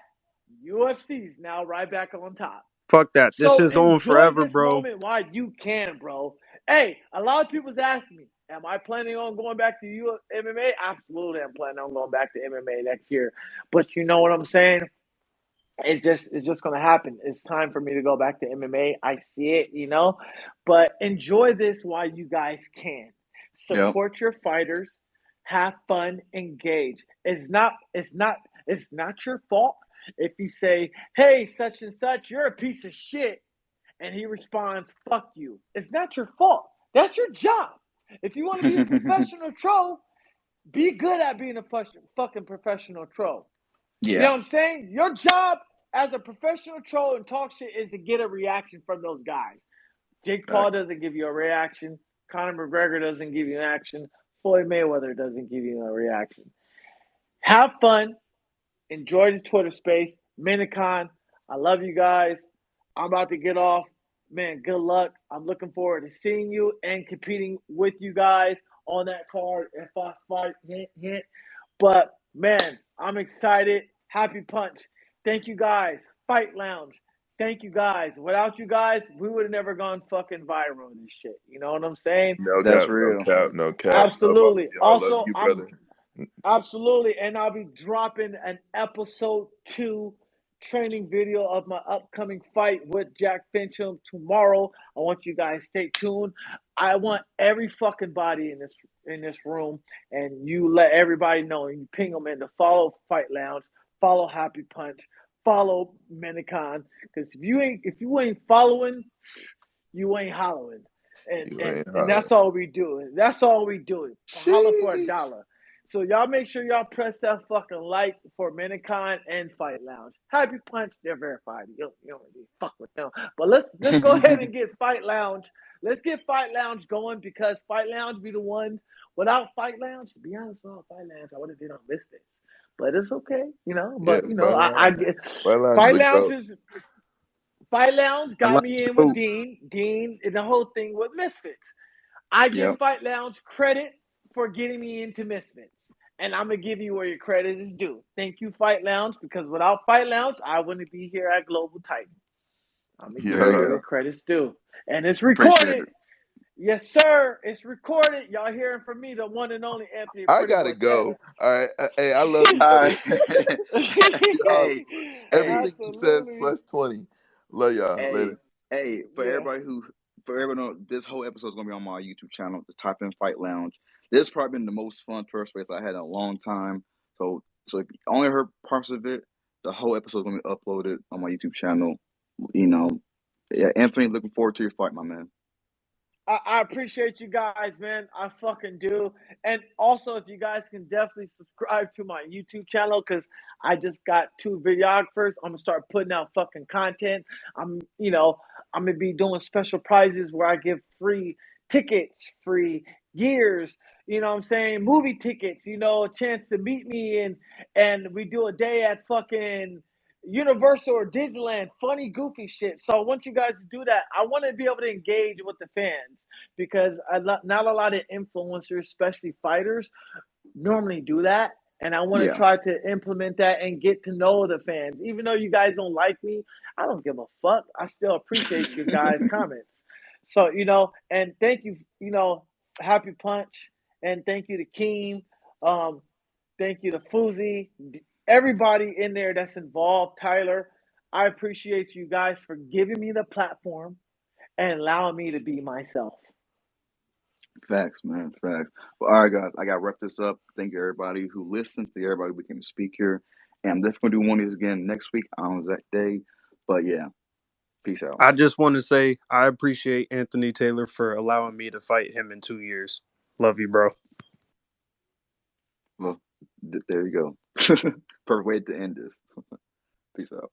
UFC's now right back on top. Fuck that. This So shit's going enjoy forever, this bro. moment while you can, bro. Hey, a lot of people's asking me, am I planning on going back to MMA? Absolutely, I'm planning on going back to MMA next year. But you know what I'm saying? It's just gonna happen. It's time for me to go back to MMA. I see it. But enjoy this while you guys can. Yep. Support your fighters, have fun, engage. It's not your fault if you say, "Hey, such and such, you're a piece of shit," and he responds, "Fuck you." It's not your fault. That's your job. If you want to be a professional troll, be good at being a fucking professional troll. You know Yeah. what I'm saying? Your job as a professional troll and talk shit is to get a reaction from those guys. Jake Paul Facts. doesn't give you a reaction. Conor McGregor doesn't give you an action. Floyd Mayweather doesn't give you a reaction. Have fun. Enjoy the Twitter space. Minikon, I love you guys. I'm about to get off. Man, good luck. I'm looking forward to seeing you and competing with you guys on that card if I fight. Hint, hint. But man, I'm excited. Happy punch. Thank you guys. Fight Lounge. Thank you guys. Without you guys, we would have never gone fucking viral and shit. You know what I'm saying? No That's cap, no real. cap, no cap. Love all of Absolutely. y'all. Love Also, you, I'm brother. absolutely, and I'll be dropping an episode 2 training video of my upcoming fight with Jack Fincham tomorrow. I want you guys to stay tuned. I want every fucking body in this room, and you let everybody know, and you ping them in to follow Fight Lounge, follow Happy Punch, follow Minikon. Because if you ain't following, you ain't hollowing. And You and ain't and hollering. that's all we do. That's all we do. Holler for a Sheesh. dollar. So y'all make sure y'all press that fucking like for Minicon and Fight Lounge. Happy Punch, they're verified. You don't really fuck with them. But let's go ahead and get Fight Lounge. Let's get Fight Lounge going because Fight Lounge be the ones. Without Fight Lounge, to be honest, without Fight Lounge, I would have been on Misfits. But it's okay. Yeah, But Fight I Lounge. get Fight Lounge is Fight a Lounge goat. is Fight Lounge I got like me in with to Dean. Dean and the whole thing with Misfits. I give Yep. Fight Lounge credit for getting me into Misfits. And I'm going to give you where your credit is due. Thank you, Fight Lounge, because without Fight Lounge, I wouldn't be here at Global Titan. I'm going to give Very you where Yeah. your good. credit's due. And it's Appreciate recorded. it. Yes, sir. It's recorded. Y'all hearing from me, the one and only Anthony I Pretty gotta Boy Taylor. go. All right. Hey, I love you, All brother. right. Y'all, Hey, hey, everything he says Absolutely. plus 20. Love y'all. hey, Later. hey, Yeah. for everyone know, this whole episode is gonna be on my YouTube channel, the Top End Fight Lounge. This has probably been the most fun Twitter space I had in a long time. So if you only heard parts of it, the whole episode is gonna be uploaded on my YouTube channel. You know. Yeah, Anthony, looking forward to your fight, my man. I appreciate you guys, man. I fucking do. And also, if you guys can definitely subscribe to my YouTube channel because I just got 2 videographers. I'm gonna start putting out fucking content. I'm gonna be doing special prizes where I give free tickets, free years, you know what I'm saying, movie tickets, you know, a chance to meet me, and we do a day at fucking Universal or Disneyland, funny, goofy shit. So I want you guys to do that. I want to be able to engage with the fans because not a lot of influencers, especially fighters, normally do that. And I want to Yeah. try to implement that and get to know the fans. Even though you guys don't like me, I don't give a fuck. I still appreciate your guys' comments. So, you know, and thank you, you know, Happy Punch, and thank you to Keem, um, thank you to Fuzi, everybody in there that's involved, Tyler. I appreciate you guys for giving me the platform and allowing me to be myself. Facts, man. Facts. Well, all right, guys. I got to wrap this up. Thank you, everybody who listened. Thank you, everybody who became a speaker. And I'm definitely going to do one of these again next week on that day. But yeah, peace out. I just want to say I appreciate Anthony Taylor for allowing me to fight him in 2 years. Love you, bro. Well, there you go. Perfect way to end this. Peace out.